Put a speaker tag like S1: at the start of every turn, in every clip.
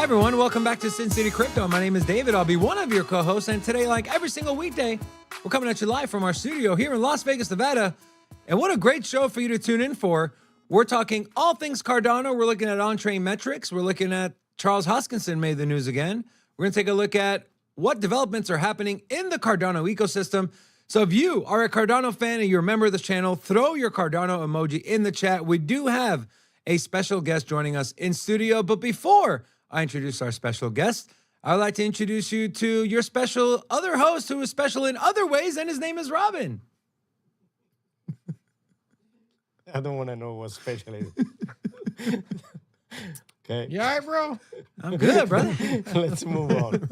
S1: everyone, welcome back to Sin City Crypto. My name is David. I'll be one of your co-hosts, and today, like every single weekday, we're coming at you live from our studio here in Las Vegas, Nevada. And what a great show for you to tune in for. We're talking all things Cardano. We're looking at on-chain metrics. We're looking at Charles Hoskinson made the news again. We're going to take a look at what developments are happening in the Cardano ecosystem. So if you are a Cardano fan and you're a member of this channel, throw your Cardano emoji in the chat. We do have a special guest joining us in studio. But before I introduce our special guest, I'd like to introduce you to your special other host who is special in other ways, and his name is Robin.
S2: I don't want to know what special is. Okay.
S3: You all right, bro?
S1: I'm good, brother.
S2: Let's move on.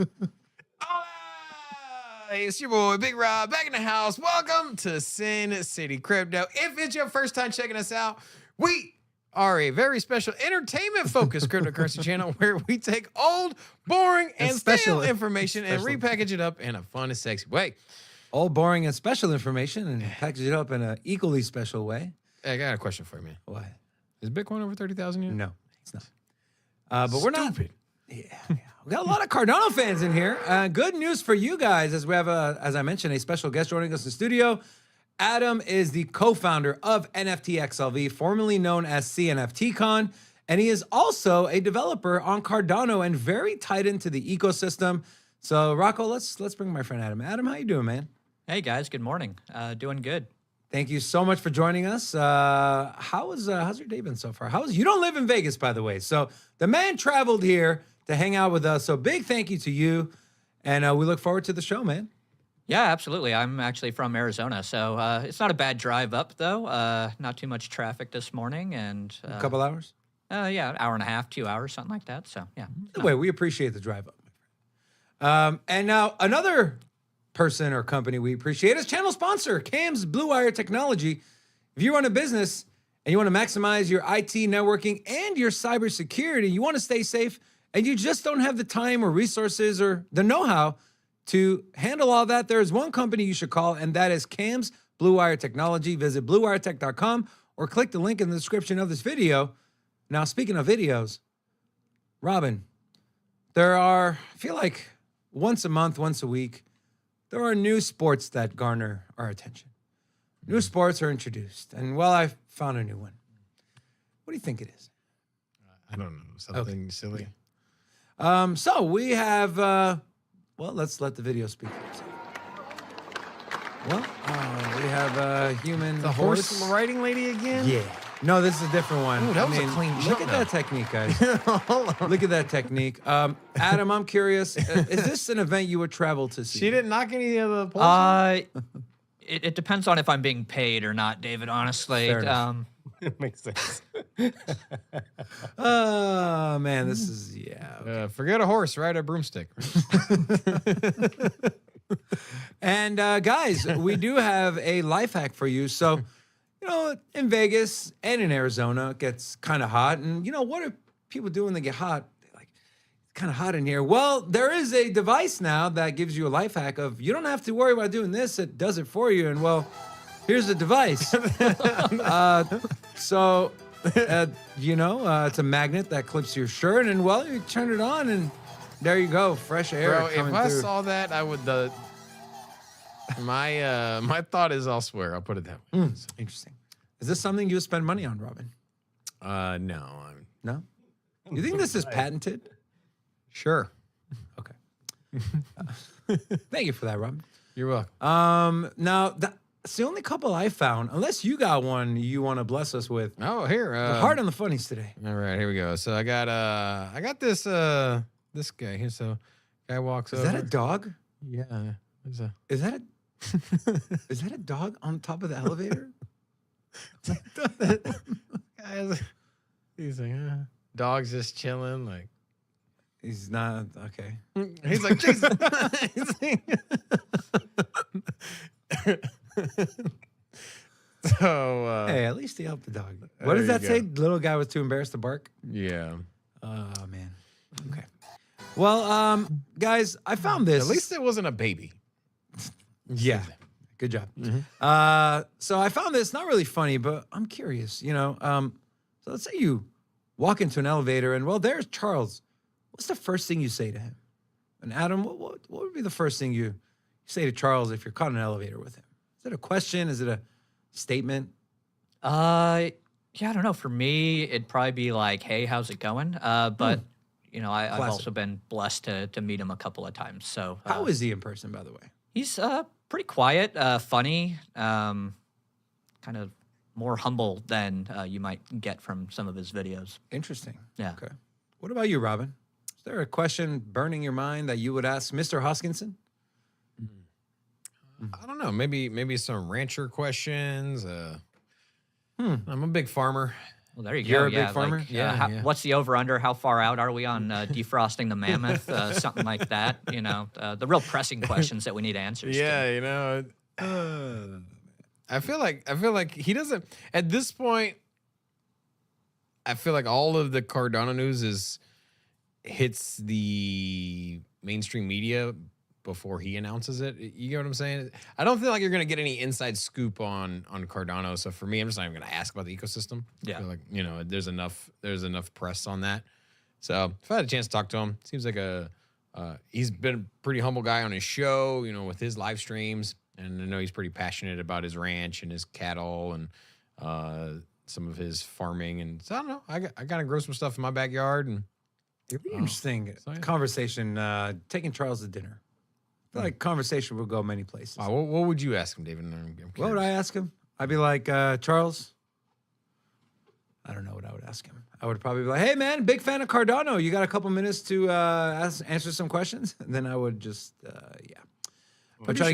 S3: Hey, it's your boy, Big Rob, back in the house. Welcome to Sin City Crypto. If it's your first time checking us out, we are a very special entertainment-focused cryptocurrency channel where we take old, boring, and stale information and repackage it up in a fun and sexy way.
S1: Old, boring, and special information, and package it up in an equally special way.
S3: Hey, I got a question for you, man.
S1: What?
S3: Is Bitcoin over 30,000 yet?
S1: No, it's not. But we're not.
S3: Stupid.
S1: Yeah. We got a lot of Cardano fans in here. Good news for you guys, as we have, as I mentioned, a special guest joining us in the studio. Adam is the co-founder of NFTXLV, formerly known as CNFTCon, and he is also a developer on Cardano and very tied into the ecosystem. So, Rocco, let's bring my friend Adam. Adam, how you doing, man?
S4: Hey guys, good morning. Doing good.
S1: Thank you so much for joining us. How's your day been so far? You don't live in Vegas, by the way. So the man traveled here to hang out with us. So big thank you to you, and we look forward to the show, man.
S4: Yeah, absolutely. I'm actually from Arizona, so it's not a bad drive up, though. Not too much traffic this morning, and
S1: A couple hours.
S4: yeah, an hour and a half, 2 hours, something like that. So yeah.
S1: Anyway, we appreciate the drive up, my friend. And now another person or company we appreciate is channel sponsor, Cam's Blue Wire Technology. If you run a business and you want to maximize your IT networking and your cybersecurity, you want to stay safe, and you just don't have the time or resources or the know-how to handle all that, there is one company you should call, and that is Cam's Blue Wire Technology. Visit bluewiretech.com or click the link in the description of this video. Now, speaking of videos, Robin, I feel like once a month, once a week, there are new sports that garner our attention. New sports are introduced, and well, I found a new one. What do you think it is?
S3: I don't know. Something silly.
S1: Yeah. So we have, well, let's let the video speak for itself. Well, we have a human
S3: The horse riding lady again?
S1: Yeah. No, this is a different one.
S3: Ooh, that was a clean
S1: Look
S3: shot,
S1: at
S3: though.
S1: that technique, guys. Look at that technique. Adam, I'm curious. Is this an event you would travel to see?
S3: She didn't knock any of the poles?
S4: It depends on if I'm being paid or not, David, honestly.
S1: Fair enough.
S2: It makes sense.
S1: Oh, man, this is, yeah. Okay.
S3: Forget a horse, ride a broomstick.
S1: And guys, we do have a life hack for you. So, you know, in Vegas and in Arizona, it gets kind of hot. And, you know, what do people do when they get hot? They're like, it's kind of hot in here. Well, there is a device now that gives you a life hack of you don't have to worry about doing this. It does it for you. And, well, here's the device. You know, it's a magnet that clips to your shirt. And, well, you turn it on and there you go. Fresh air
S3: Bro,
S1: coming
S3: if I
S1: through.
S3: saw that, I would. My thought is elsewhere. I'll put it that way.
S1: Interesting. Is this something you would spend money on, Robin?
S3: No.
S1: No? You think this is patented?
S3: Sure.
S1: Okay. Thank you for that, Robin.
S3: You're welcome.
S1: Now, that's the only couple I found, unless you got one you want to bless us with.
S3: Oh, here.
S1: The hard on the funnies today.
S3: All right, here we go. So I got this this guy here. So guy walks
S1: Is
S3: over.
S1: that a dog?
S3: Yeah. There's a
S1: Is that a dog on top of the elevator?
S3: guy. He's like, dog's just chilling. Like
S1: He's not, okay.
S3: he's like, Jesus. So
S1: Hey, at least he helped the dog. What
S3: there
S1: does
S3: you
S1: that
S3: go.
S1: say? The little guy was too embarrassed to bark?
S3: yeah.
S1: Oh, man. Okay. Well, guys, I found this.
S3: At least it wasn't a baby.
S1: Yeah. Good job. So I found this not really funny, but I'm curious, you know. So let's say you walk into an elevator and, well, there's Charles. what's the first thing you say to him? And Adam, what would be the first thing you say to Charles if you're caught in an elevator with him? Is it a question? Is it a statement?
S4: Yeah, I don't know. For me, it'd probably be like, "Hey, how's it going?" But you know, I've
S1: Classic.
S4: also been blessed to meet him a couple of times. So
S1: How is he in person, by the way?
S4: he's pretty quiet, funny, kind of more humble than you might get from some of his videos.
S1: Interesting.
S4: Yeah.
S1: Okay. What about you, Robin? Is there a question burning your mind that you would ask Mr. Hoskinson?
S3: I don't know. Maybe some rancher questions. I'm a big farmer.
S4: Well, there you go.
S1: You're a big
S4: yeah,
S1: farmer?
S4: Like,
S3: Yeah, yeah.
S4: What's the over/under? How far out are we on defrosting the mammoth? Something like that. You know, the real pressing questions that we need answers.
S3: Yeah, you know. I feel like he doesn't at this point. I feel like all of the Cardano news hits the mainstream media before he announces it. You get what I'm saying? I don't feel like you're gonna get any inside scoop on Cardano. So for me, I'm just not even gonna ask about the ecosystem.
S4: Yeah.
S3: I feel like, you know, there's enough press on that. So if I had a chance to talk to him, seems like he's been a pretty humble guy on his show, you know, with his live streams. And I know he's pretty passionate about his ranch and his cattle and some of his farming. And so I don't know. I gotta grow some stuff in my backyard. And
S1: It'd be interesting
S3: so, yeah.
S1: conversation, taking Charles to dinner. I feel like conversation will go many places.
S3: what would you ask him, David?
S1: What would I ask him? I'd be like, Charles, I don't know what I would ask him. I would probably be like, hey, man, big fan of Cardano. You got a couple minutes to answer some questions? And then I would just, yeah. I would try to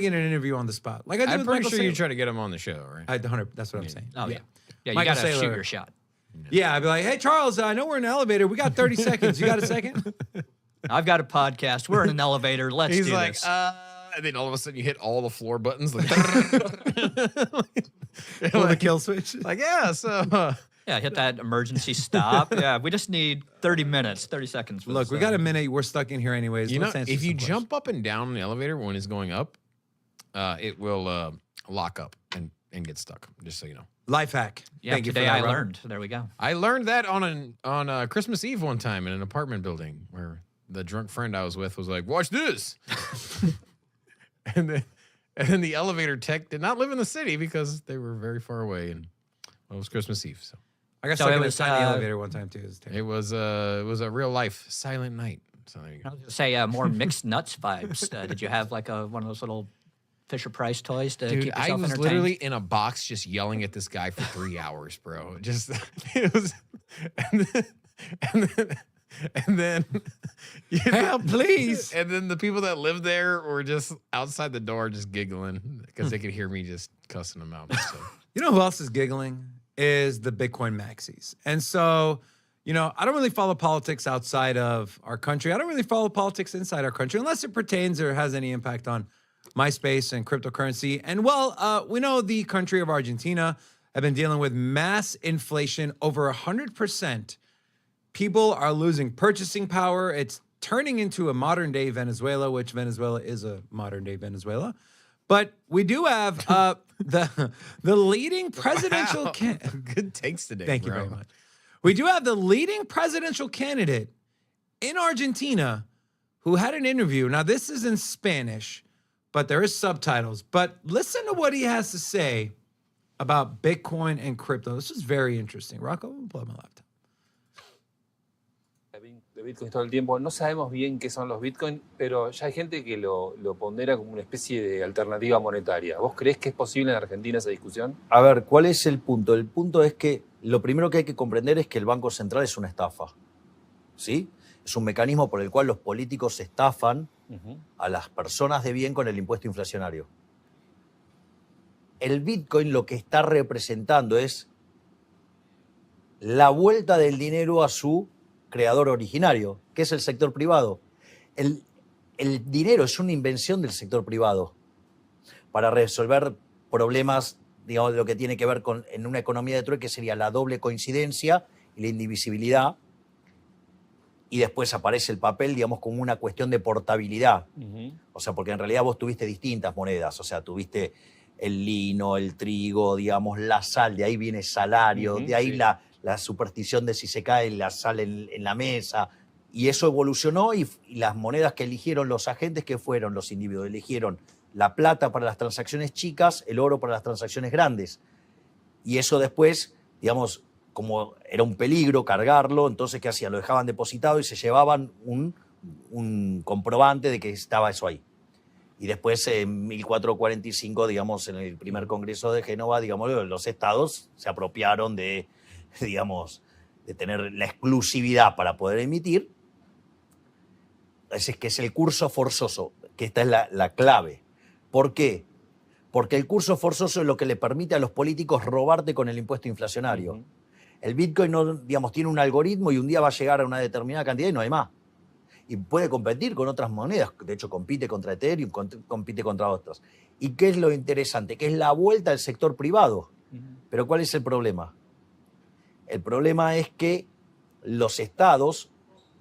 S1: get an interview on the spot. Like I did
S3: I'm
S1: with
S3: pretty
S1: Michael
S3: sure you
S1: Saylor.
S3: try to get him on the show, right?
S1: I'd 100. That's what I'm saying.
S4: Oh yeah. Yeah, you
S1: Michael
S4: gotta shoot
S1: Saylor.
S4: your shot.
S1: Yeah, I'd be like, hey, Charles, I know we're in an elevator. We got 30 seconds. You got a second?
S4: I've got a podcast. We're in an elevator. Let's
S3: He's
S4: do
S3: like,
S4: this.
S3: and then all of a sudden you hit all the floor buttons. Like,
S1: Pull the kill switch.
S3: like yeah, so
S4: Yeah, hit that emergency stop. Yeah, we just need 30 minutes, 30 seconds. For
S1: Look,
S4: this,
S1: we got a minute. We're stuck in here anyways.
S3: you know,
S1: Let's answer
S3: if you
S1: some
S3: jump up and down in the elevator when it's going up, it will lock up and get stuck. Just so you know.
S1: questions. Life hack.
S4: Yeah,
S1: Thank you for
S4: today
S1: that,
S4: I
S1: Robert.
S4: learned. There we go.
S3: I learned that on Christmas Eve one time in an apartment building where the drunk friend I was with was like, "Watch this," and then the elevator tech did not live in the city because they were very far away, and it was Christmas Eve, so
S1: I got
S4: So
S1: stuck
S4: it
S1: in a
S4: was,
S1: tiny elevator one time too. It was terrible.
S3: it was a real life silent night. So there you
S4: I
S3: go.
S4: was gonna say more mixed nuts vibes. Did you have like one of those little Fisher Price toys to
S3: Dude,
S4: keep
S3: I
S4: yourself
S3: was
S4: entertained?
S3: literally in a box just yelling at this guy for 3 hours, bro. Just it was, and then
S1: Help, please.
S3: And then the people that lived there were just outside the door, just giggling because they could hear me just cussing them out. So.
S1: You know who else is giggling? Is the Bitcoin maxis. And so, you know, I don't really follow politics outside of our country. I don't really follow politics inside our country unless it pertains or has any impact on my space and cryptocurrency. And well, we know the country of Argentina have been dealing with mass inflation over 100%. People are losing purchasing power. It's turning into a modern day Venezuela, which Venezuela is a modern day Venezuela. But we do have the leading presidential
S3: Wow.
S1: candidate.
S3: Good takes today.
S1: Thank you
S3: bro.
S1: very much. We do have the leading presidential candidate in Argentina who had an interview. Now, this is in Spanish, but there is subtitles. But listen to what he has to say about Bitcoin and crypto. This is very interesting. Rocco, pull up my laptop.
S5: De Bitcoin todo el tiempo. No sabemos bien qué son los Bitcoin, pero ya hay gente que lo pondera como una especie de alternativa monetaria. ¿Vos creés que es posible en Argentina esa discusión?
S6: A ver, ¿cuál es el punto? El punto es que lo primero que hay que comprender es que el Banco Central es una estafa, ¿sí? Es un mecanismo por el cual los políticos estafan a las personas de bien con el impuesto inflacionario. El Bitcoin lo que está representando es la vuelta del dinero a su creador originario, que es el sector privado. El dinero es una invención del sector privado para resolver problemas, digamos, de lo que tiene que ver con, en una economía de trueque, sería la doble coincidencia y la indivisibilidad, y después aparece el papel, digamos, como una cuestión de portabilidad. O sea, porque en realidad vos tuviste distintas monedas, o sea, tuviste el lino, el trigo, digamos, la sal, de ahí viene salario, de ahí
S5: sí.
S6: la superstición de si se cae la sal en la mesa, y eso evolucionó y las monedas que eligieron los agentes, que fueron los individuos, eligieron la plata para las transacciones chicas, el oro para las transacciones grandes. Y eso después, digamos, como era un peligro cargarlo, entonces ¿qué hacían? Lo dejaban depositado y se llevaban un comprobante de que estaba eso ahí. Y después en 1445, digamos, en el primer congreso de Génova, digamos, los estados se apropiaron de, digamos, de tener la exclusividad para poder emitir. Es que es el curso forzoso, que esta es la clave. ¿Por qué? Porque el curso forzoso es lo que le permite a los políticos robarte con el impuesto inflacionario. El Bitcoin no, digamos, tiene un algoritmo y un día va a llegar a una determinada cantidad y no hay más. Y puede competir con otras monedas. De hecho, compite contra Ethereum, compite contra otras. ¿Y qué es lo interesante? Que es la vuelta al sector privado. Pero ¿cuál es el problema? El problema es que los estados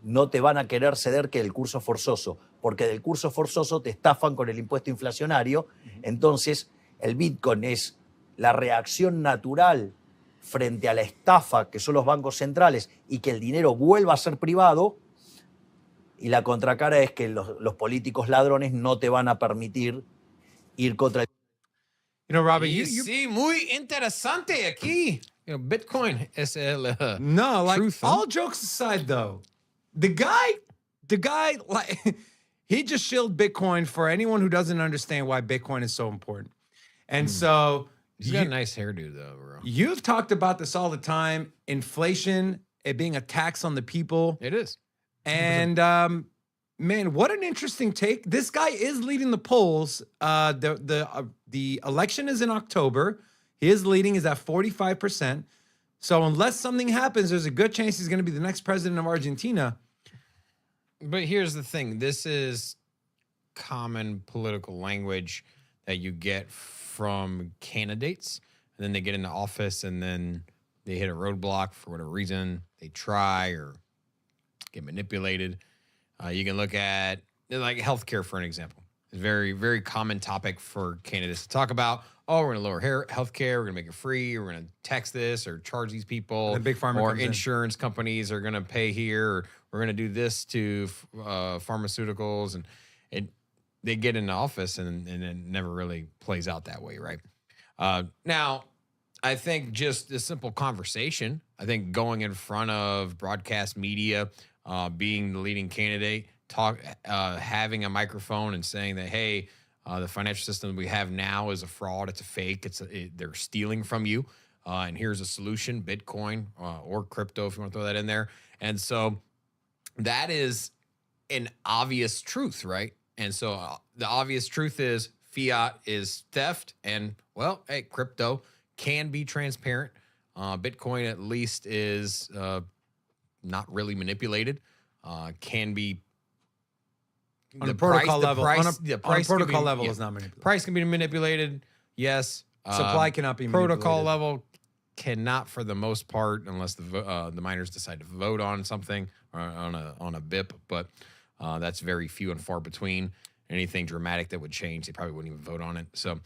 S6: no te van a querer ceder que el curso forzoso, porque del curso forzoso te estafan con el impuesto inflacionario. Entonces, el Bitcoin es la reacción natural frente a la estafa que son los bancos centrales y que el dinero vuelva a ser privado. Y la contracara es que los políticos ladrones no te van a permitir ir contra el...
S1: You know, Robbie,
S3: Y
S1: you
S3: sí, muy interesante aquí. You know, Bitcoin es el
S1: no, like
S3: truth, huh?
S1: all jokes aside, though, the guy, like he just shilled Bitcoin for anyone who doesn't understand why Bitcoin is so important. And so
S3: He's got a nice hairdo, though, bro.
S1: you've talked about this all the time: inflation, it being a tax on the people.
S3: It is.
S1: And man, what an interesting take. This guy is leading the polls. The election is in October. He is leading. He's at 45%. So unless something happens, there's a good chance he's going to be the next president of Argentina.
S3: But here's the thing. This is common political language that you get from candidates. And then they get into office and then they hit a roadblock for whatever reason. They try or get manipulated. You can look at like healthcare, for an example. It's a very, very common topic for candidates to talk about. Oh, we're going to lower healthcare. We're going to make it free. We're going to tax this or charge these people.
S1: And big pharma
S3: or
S1: comes in.
S3: insurance companies are going to pay here. Or we're going to do this to pharmaceuticals. And they get into office and it never really plays out that way, right? Now, I think just a simple conversation, I think going in front of broadcast media, being the leading candidate, having a microphone and saying that, hey, the financial system we have now is a fraud. It's a fake. They're stealing from you. And here's a solution, Bitcoin or crypto, if you want to throw that in there. And so that is an obvious truth, right? And so the obvious truth is fiat is theft. And, well, hey, crypto can be transparent. Bitcoin at least is not really manipulated. Can be
S1: On a protocol level. On a
S3: price
S1: protocol level is not manipulated.
S3: Price can be manipulated. Yes.
S1: Supply cannot be
S3: Protocol
S1: manipulated.
S3: level cannot for the most part, unless the miners decide to vote on something or on a BIP. But that's very few and far between. Anything dramatic that would change, they probably wouldn't even vote on it. So,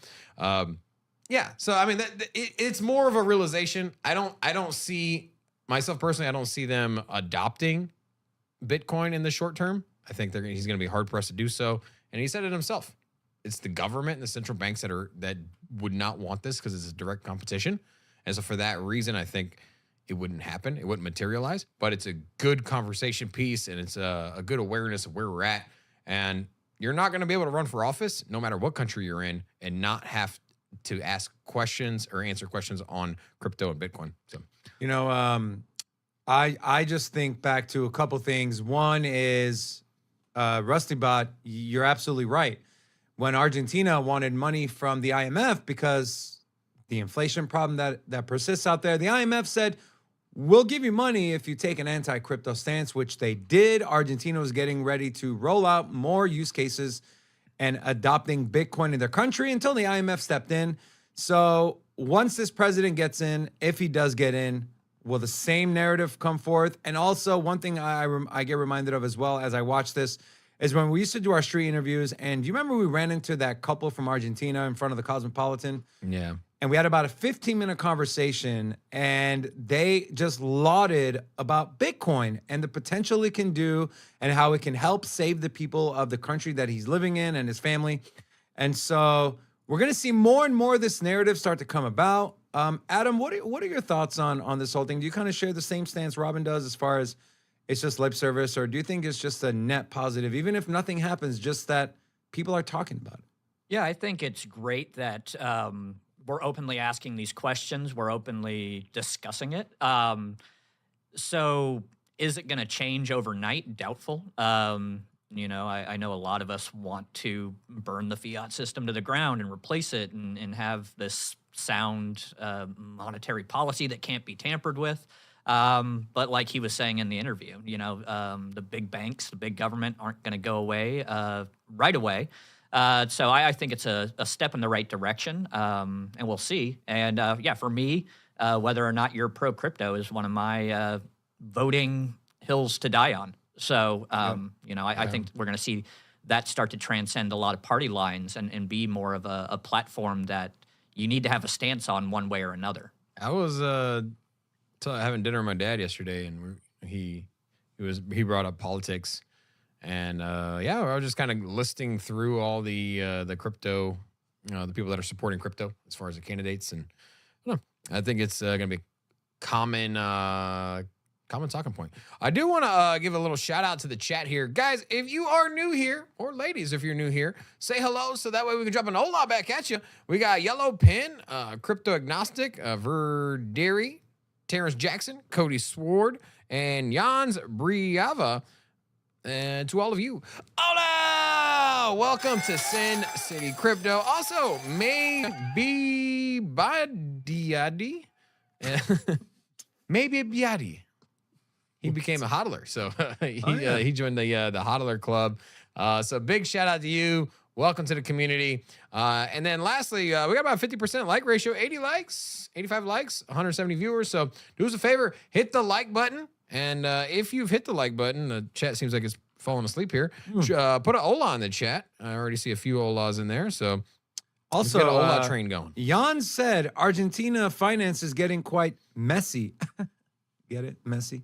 S3: yeah. So I mean, it's more of a realization. I don't see myself personally. I don't see them adopting Bitcoin in the short term. I think he's going to be hard pressed to do so. And he said it himself. It's the government and the central banks that would not want this because it's a direct competition. And so for that reason, I think it wouldn't happen. It wouldn't materialize. But it's a good conversation piece and it's a good awareness of where we're at. And you're not going to be able to run for office, no matter what country you're in, and not have to ask questions or answer questions on crypto and Bitcoin. So,
S1: You know, I just think back to a couple things. One is RustyBot, you're absolutely right. When Argentina wanted money from the IMF because the inflation problem that persists out there, the IMF said, we'll give you money if you take an anti-crypto stance, which they did. Argentina was getting ready to roll out more use cases and adopting Bitcoin in their country until the IMF stepped in. So once this president gets in, if he does get in, will the same narrative come forth? And also one thing I get reminded of as well as I watch this is when we used to do our street interviews. And do you remember we ran into that couple from Argentina in front of the Cosmopolitan?
S3: yeah.
S1: and we had about a 15-minute conversation, and they just lauded about Bitcoin and the potential it can do and how it can help save the people of the country that he's living in and his family. And so we're going to see more and more of this narrative start to come about. Adam, what are your thoughts on this whole thing? Do you kind of share the same stance Robin does as far as it's just lip service, or do you think it's just a net positive, even if nothing happens, just that people are talking about it?
S4: Yeah, I think it's great that we're openly asking these questions. We're openly discussing it. So is it going to change overnight? Doubtful. You know, I know a lot of us want to burn the fiat system to the ground and replace it and have this sound monetary policy that can't be tampered with. But like he was saying in the interview, you know, the big banks, the big government aren't going to go away right away. So I think it's a step in the right direction, and we'll see. And yeah, for me, whether or not you're pro-crypto is one of my voting hills to die on. So, you know, I think we're going to see that start to transcend a lot of party lines and be more of a platform that you need to have a stance on one way or another.
S3: I was having dinner with my dad yesterday, and he brought up politics. And yeah, I was just kind of listing through all the crypto, the people that are supporting crypto as far as the candidates, and I think it's going to be a common talking point. I do want to give a little shout out to the chat here, guys. If you are new here, or ladies, if you're new here, say hello so that way we can drop an hola back at you. We got Yellow Pin, Crypto Agnostic, Verderi, Terrence Jackson, Cody Sword, and Jans Briava. And to all of you, hola! Welcome to Sin City Crypto. Also, Maybe Badiadi. Maybe Biadi. He became a hodler, so he joined the hodler club. So big shout out to you. Welcome to the community. And then lastly, we got about 50% like ratio, 80 likes, 85 likes, 170 viewers. So do us a favor, hit the like button. And if you've hit the like button, the chat seems like it's falling asleep here. Put an hola in the chat. I already see a few holas in there. So
S1: Also,
S3: let's get an hola train going.
S1: Jan said Argentina finance is getting quite messy. Get it? Messy.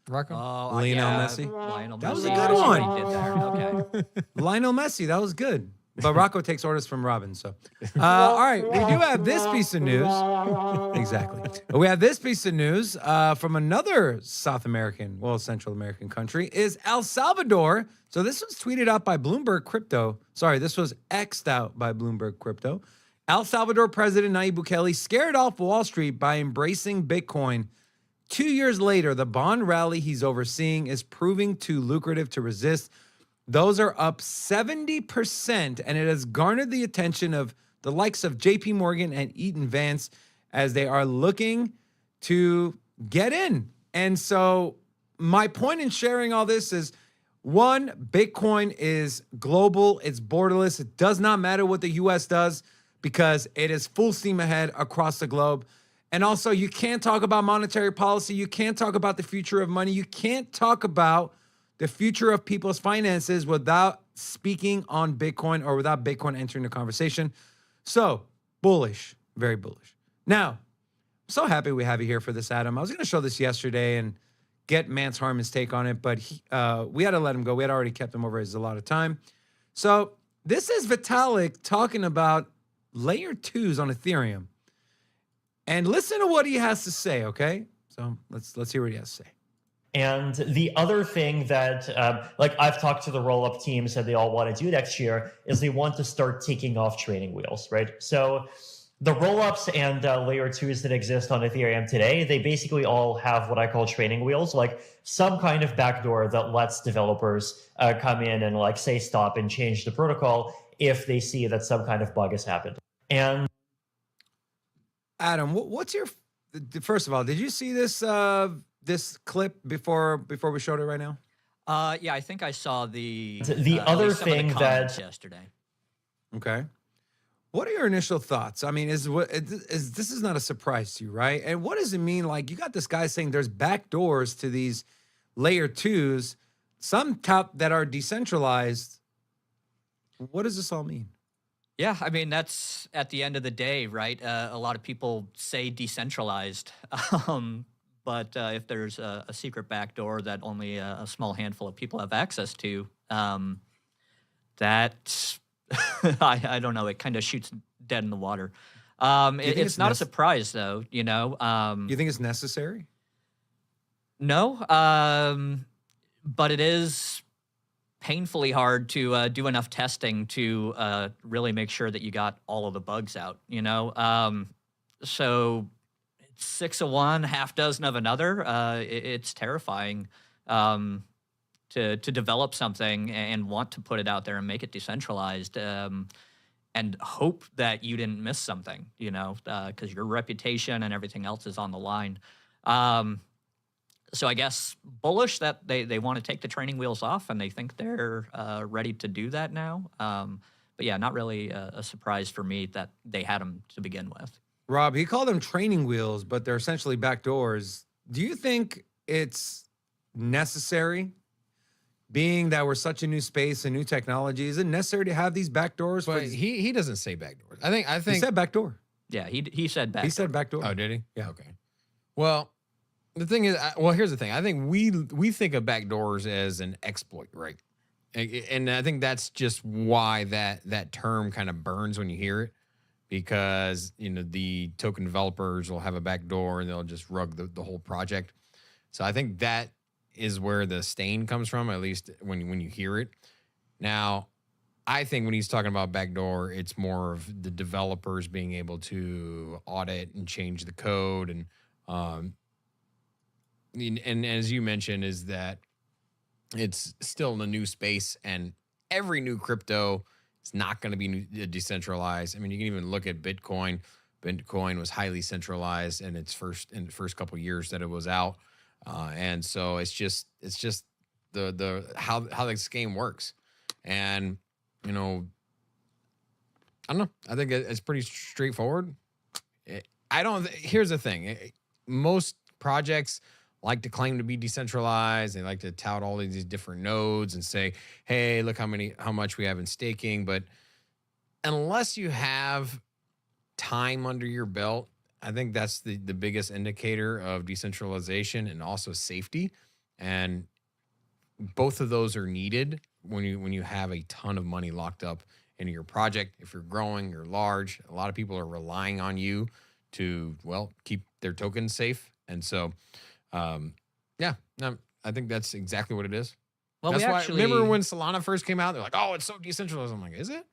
S3: Rocco?
S1: Lionel Messi.
S4: Lionel
S1: That was
S4: Messi.
S1: a good
S4: I see what
S1: one.
S4: he did there. Okay.
S1: Lionel Messi. That was good. But Rocco takes orders from Robin. So, all right, we do have this piece of news. Exactly. We have this piece of news from another South American, well, Central American country, is El Salvador. So this was tweeted out by Bloomberg Crypto. Sorry, this was X'd out by Bloomberg Crypto. El Salvador President Nayib Bukele scared off Wall Street by embracing Bitcoin. 2 years later, the bond rally he's overseeing is proving too lucrative to resist. Those are up 70%, and it has garnered the attention of the likes of JP Morgan and Eaton Vance as they are looking to get in. And so my point in sharing all this is, one, Bitcoin is global, it's borderless. It does not matter what the US does because it is full steam ahead across the globe. And also, you can't talk about monetary policy. You can't talk about the future of money. You can't talk about the future of people's finances without speaking on Bitcoin or without Bitcoin entering the conversation. So, bullish, very bullish. Now, I'm so happy we have you here for this, Adam. I was going to show this yesterday and get Mance Harmon's take on it, but we had to let him go. We had already kept him over his allotted time. So, this is Vitalik talking about layer 2s on Ethereum. And listen to what he has to say, okay? So, let's hear what he has to say.
S7: And the other thing that, like I've talked to the roll-up team, said they all want to do next year, is they want to start taking off training wheels, right? So the roll-ups and layer 2s that exist on Ethereum today, they basically all have what I call training wheels, like some kind of backdoor that lets developers come in and like say stop and change the protocol if they see that some kind of bug has happened. And
S1: Adam, what's your, first of all, did you see this this clip before we showed it right now?
S4: Yeah, I think I saw the
S7: other
S4: some of the
S7: thing
S4: comments
S7: that
S4: yesterday.
S1: Okay. What are your initial thoughts? I mean, this is not a surprise to you, right? And what does it mean? Like, you got this guy saying there's back doors to these layer 2s, some that are decentralized. What does this all mean?
S4: Yeah, I mean, that's at the end of the day, right? A lot of people say decentralized, but if there's a secret backdoor that only a small handful of people have access to, that I don't know, it kind of shoots dead in the water.
S1: you think
S4: It's
S1: it's
S4: not a surprise, though, you know.
S1: Do you think it's necessary?
S4: No, but it is painfully hard to do enough testing to really make sure that you got all of the bugs out, you know? So it's 6 of one, half dozen of another. It's terrifying to develop something and want to put it out there and make it decentralized and hope that you didn't miss something, you know, because your reputation and everything else is on the line. So I guess bullish that they want to take the training wheels off and they think they're ready to do that now. But yeah, not really a surprise for me that they had them to begin with.
S1: Rob, he called them training wheels, but they're essentially backdoors. Do you think it's necessary, being that we're such a new space and new technology? Is it necessary to have these backdoors?
S3: But he doesn't say backdoors. I think
S1: He said backdoor.
S4: Yeah, he said back.
S1: He said backdoor.
S3: Oh, did he?
S1: Yeah.
S3: Okay. Well, the thing is, here's the thing. I think we think of backdoors as an exploit, right? And I think that's just why that term kind of burns when you hear it, because the token developers will have a backdoor and they'll just rug the whole project. So I think that is where the stain comes from, at least when you hear it. Now, I think when he's talking about backdoor, it's more of the developers being able to audit and change the code and as you mentioned, is that it's still in a new space, and every new crypto is not going to be decentralized. I mean, you can even look at Bitcoin. Bitcoin was highly centralized in the first couple of years that it was out, and so it's just the how this game works, and I don't know. I think it's pretty straightforward. Here's the thing: most projects like to claim to be decentralized. They like to tout all of these different nodes and say, hey, look how much we have in staking. But unless you have time under your belt, I think that's the biggest indicator of decentralization and also safety. And both of those are needed when you have a ton of money locked up into your project. If you're growing, you're large, a lot of people are relying on you to, keep their tokens safe. And so, I think that's exactly what it is.
S4: Well,
S3: that's
S4: we
S3: why.
S4: actually
S3: Remember when Solana first came out? They're like, "Oh, it's so decentralized." I'm like, "Is it?"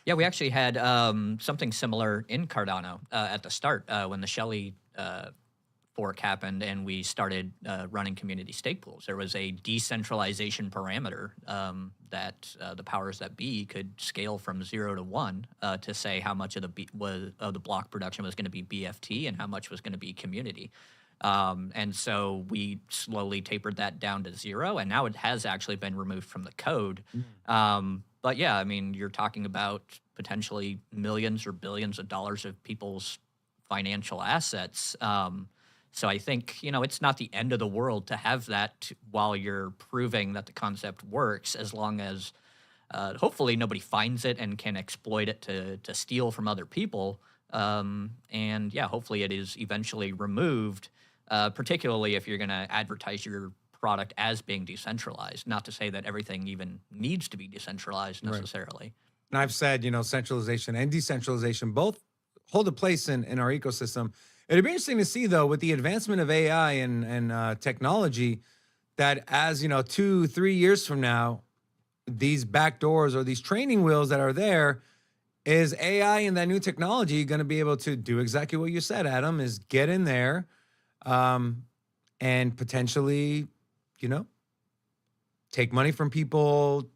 S4: Yeah, we actually had something similar in Cardano at the start when the Shelley fork happened and we started running community stake pools. There was a decentralization parameter that the powers that be could scale from 0 to 1 to say how much of the block production was going to be BFT and how much was going to be community. And so we slowly tapered that down to 0, and now it has actually been removed from the code. But yeah, I mean, you're talking about potentially millions or billions of dollars of people's financial assets. So I think, it's not the end of the world to have that while you're proving that the concept works, as long as hopefully nobody finds it and can exploit it to steal from other people. And yeah, hopefully it is eventually removed, particularly if you're going to advertise your product as being decentralized. Not to say that everything even needs to be decentralized necessarily.
S1: Right. And I've said, centralization and decentralization both hold a place in our ecosystem. It'd be interesting to see, though, with the advancement of AI and technology, that as 2-3 years from now, these backdoors or these training wheels that are there, is AI and that new technology going to be able to do exactly what you said, Adam, is get in there and potentially, take money from people,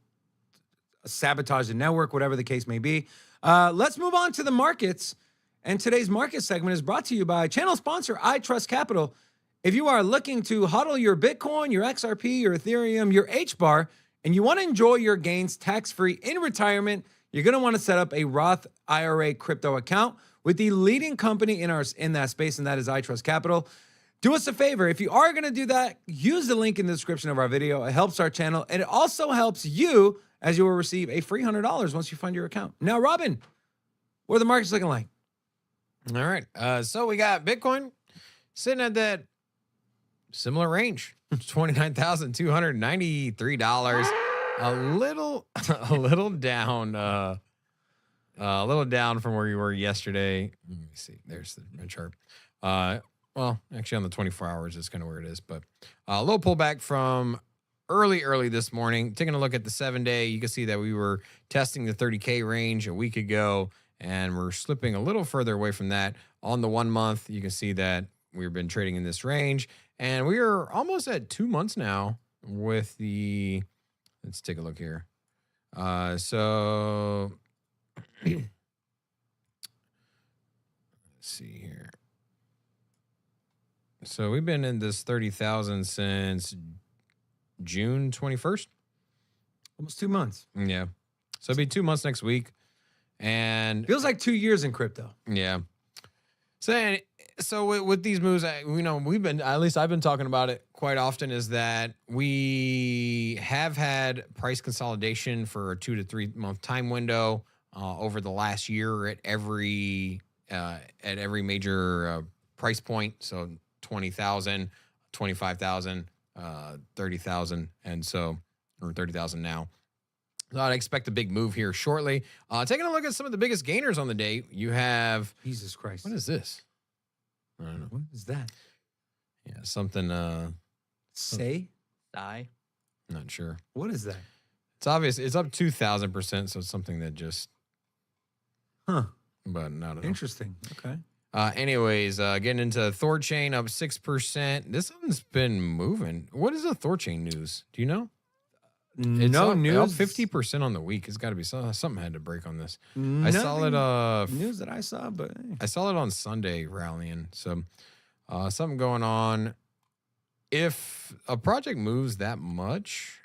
S1: sabotage the network, whatever the case may be. Let's move on to the markets. And today's market segment is brought to you by channel sponsor, I Trust Capital. If you are looking to hodl your Bitcoin, your XRP, your Ethereum, your HBAR, and you want to enjoy your gains tax-free in retirement, you're going to want to set up a Roth IRA crypto account with the leading company in that space, and that is I Trust Capital. do us a favor. If you are going to do that, use the link in the description of our video. It helps our channel, and it also helps you, as you will receive a free $100 once you fund your account. Now, Robin, what are the markets looking like?
S3: All right. So we got Bitcoin sitting at that similar range, $29,293. A little down. A little down from where you were yesterday. Let me see. There's the chart. Well, actually on the 24 hours is kind of where it is, but a little pullback from early this morning. Taking a look at the 7-day, you can see that we were testing the 30K range a week ago, and we're slipping a little further away from that. On the 1 month, you can see that we've been trading in this range, and we are almost at 2 months now with the, let's take a look here. So let's see here. So we've been in this 30,000 since June 21st.
S1: Almost 2 months.
S3: Yeah. So it'll be 2 months next week. And
S1: Feels like 2 years in crypto.
S3: yeah. So with these moves, we've been, at least I've been talking about it quite often, is that we have had price consolidation for a 2 to 3 month time window over the last year at every major price point. So 20,000, 25,000, 30,000, and so, or 30,000 now. So I'd expect a big move here shortly. Taking a look at some of the biggest gainers on the day, you have,
S1: Jesus Christ.
S3: what is this? I don't know.
S1: What is that?
S3: Yeah, something,
S1: Say?
S4: Die.
S3: not sure.
S1: What is that?
S3: It's obvious. It's up 2,000%, so it's something that just,
S1: Huh.
S3: but not at all.
S1: Interesting. Okay.
S3: Anyways, getting into Thorchain up 6%. This one's been moving. What is the Thorchain news? Do you know? It's
S1: No
S3: up,
S1: news.
S3: Up 50% on the week. It's got to be something had to break on this. I saw
S1: Nothing
S3: it.
S1: news that I saw, but hey.
S3: I saw it on Sunday rallying. So, something going on. If a project moves that much,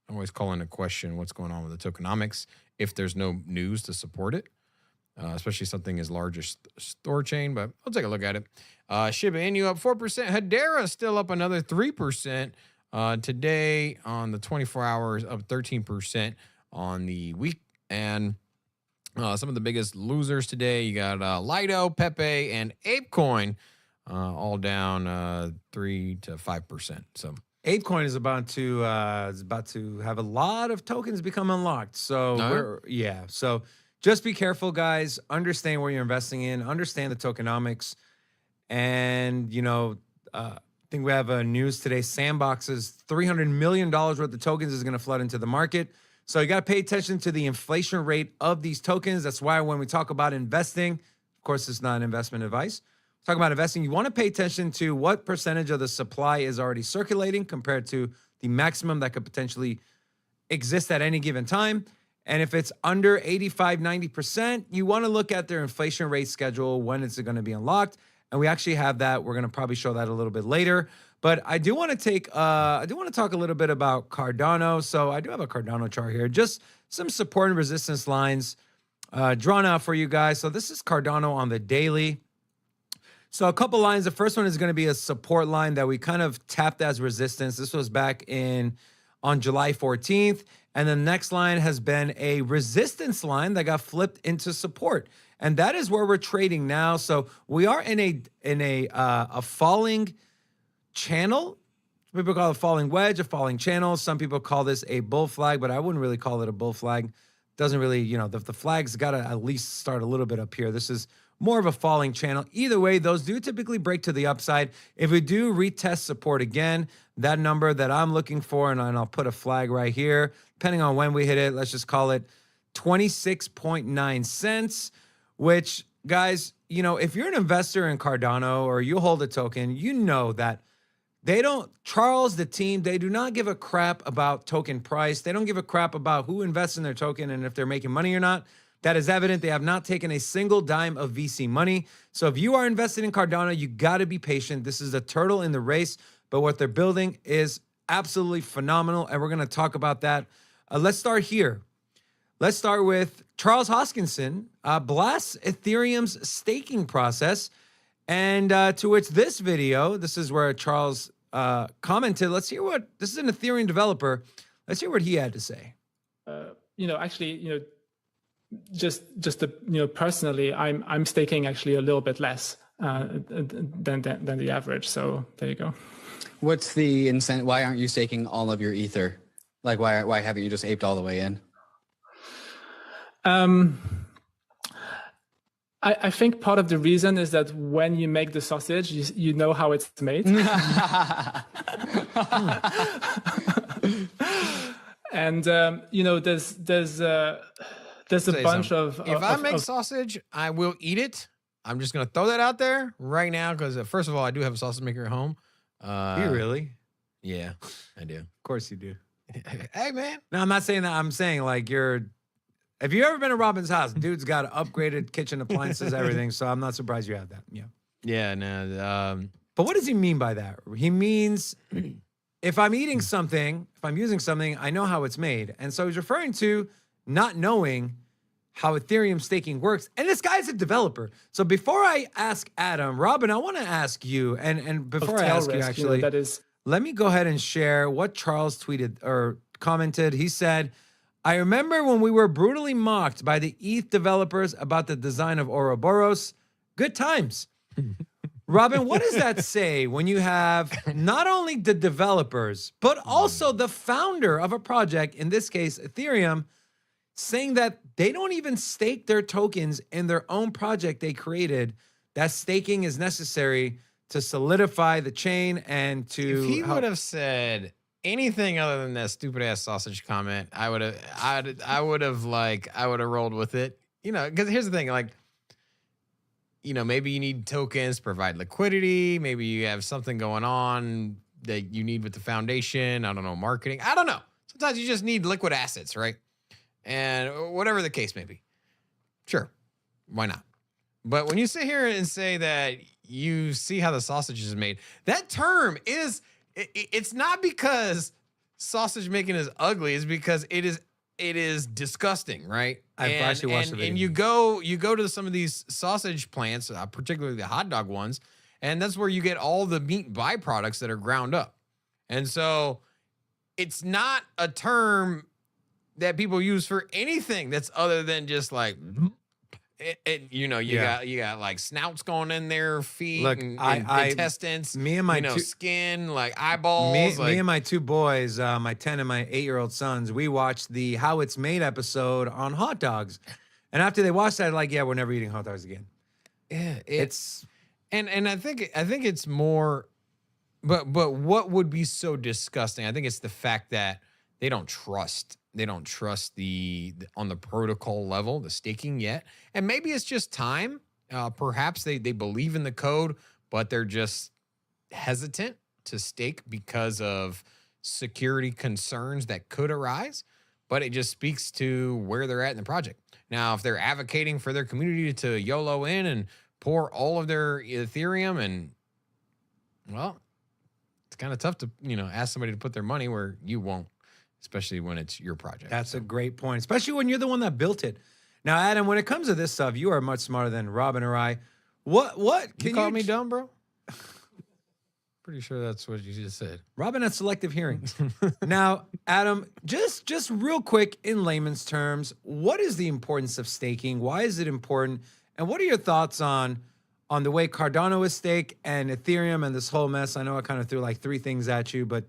S3: I always call into question what's going on with the tokenomics if there's no news to support it. Especially something as large as Thorchain, but I'll take a look at it. Shiba Inu up 4%. Hedera still up another 3%. Today on the 24 hours, up 13% on the week. And some of the biggest losers today, you got Lido, Pepe, and ApeCoin all down 3 to 5%. So
S1: ApeCoin is about to have a lot of tokens become unlocked. So So just be careful, guys. Understand what you're investing in. Understand the tokenomics. And I think we have a news today. Sandbox's $300 million worth of tokens is going to flood into the market. So you got to pay attention to the inflation rate of these tokens. That's why when we talk about investing, of course, it's not investment advice. Talk about investing, you want to pay attention to what percentage of the supply is already circulating compared to the maximum that could potentially exist at any given time. And if it's under 85, 90%, you want to look at their inflation rate schedule. When is it going to be unlocked? And we actually have that. We're going to probably show that a little bit later. But I do want to talk a little bit about Cardano. So I do have a Cardano chart here. Just some support and resistance lines drawn out for you guys. So this is Cardano on the daily. So a couple lines. The first one is going to be a support line that we kind of tapped as resistance. This was back on July 14th. And the next line has been a resistance line that got flipped into support. And that is where we're trading now. So we are in a falling channel. Some people call it a falling wedge, a falling channel. Some people call this a bull flag, but I wouldn't really call it a bull flag. Doesn't really, the flag's got to at least start a little bit up here. This is more of a falling channel. Either way, those do typically break to the upside. If we do retest support again, that number that I'm looking for, and I'll put a flag right here, depending on when we hit it, let's just call it 26.9 cents, which, guys, if you're an investor in Cardano or you hold a token, you know that Charles, the team, they do not give a crap about token price. They don't give a crap about who invests in their token and if they're making money or not. That is evident. They have not taken a single dime of VC money. So if you are invested in Cardano, you got to be patient. This is a turtle in the race, but what they're building is absolutely phenomenal, and we're going to talk about that. Let's start here. Let's start with Charles Hoskinson blasts Ethereum's staking process, And to which this video, this is where Charles commented. Let's hear what, this is an Ethereum developer. Let's hear what he had to say.
S8: Actually, just personally, I'm staking actually a little bit less than the average. So there you go.
S9: What's the incentive? Why aren't you staking all of your ether? Like, why haven't you just aped all the way in?
S8: I think part of the reason is that when you make the sausage, you know how it's made. And there's a bunch of.
S3: If I make sausage, I will eat it. I'm just gonna throw that out there right now because first of all, I do have a sausage maker at home.
S1: Do you really?
S3: Yeah, I do.
S1: Of course you do.
S3: Hey, man.
S1: No, I'm not saying that. I'm saying like if you ever been to Robin's house, dude's got upgraded kitchen appliances, everything. So I'm not surprised you have that. Yeah.
S3: Yeah, no.
S1: But what does he mean by that? He means if I'm eating something, if I'm using something, I know how it's made. And so he's referring to not knowing how Ethereum staking works. And this guy's a developer. So before I ask Adam, Robin, I want to ask you, and before I ask you actually, let me go ahead and share what Charles tweeted or commented. He said, I remember when we were brutally mocked by the ETH developers about the design of Ouroboros. Good times. Robin, what does that say when you have not only the developers, but also the founder of a project, in this case, Ethereum, saying that they don't even stake their tokens in their own project they created, that staking is necessary to solidify the chain and to...
S3: If he would have said anything other than that stupid ass sausage comment, I would have rolled with it. Because here's the thing, like, maybe you need tokens to provide liquidity. Maybe you have something going on that you need with the foundation. I don't know, marketing. I don't know. Sometimes you just need liquid assets, right? And whatever the case may be. Sure. Why not? But when you sit here and say that you see how the sausage is made, that term is, it's not because sausage making is ugly. It's because it is disgusting, right?
S1: I've actually watched the video.
S3: And you go to some of these sausage plants, particularly the hot dog ones, and that's where you get all the meat byproducts that are ground up. And so it's not a term that people use for anything that's other than just like, you got like snouts going in there, feet,
S1: Look,
S3: and intestines,
S1: me and my
S3: skin, like eyeballs.
S1: Me and my two boys, my 10 and my 8-year-old sons, we watched the How It's Made episode on hot dogs. And after they watched that, like, yeah, we're never eating hot dogs again.
S3: Yeah, it's and I think it's more, but what would be so disgusting? I think it's the fact that they don't trust the on the protocol level, the staking yet. And maybe it's just time. Perhaps they believe in the code, but they're just hesitant to stake because of security concerns that could arise. But it just speaks to where they're at in the project. Now, if they're advocating for their community to YOLO in and pour all of their Ethereum, and well, it's kind of tough to, ask somebody to put their money where you won't, especially when it's your project.
S1: That's a great point, especially when you're the one that built it. Now, Adam, when it comes to this stuff, you are much smarter than Robin or I. What can
S3: you call me dumb, bro? Pretty sure that's what you just said.
S1: Robin has selective hearing. Now, Adam, just real quick in layman's terms, what is the importance of staking? Why is it important? And what are your thoughts on the way Cardano is staked and Ethereum and this whole mess? I know I kind of threw like 3 things at you, but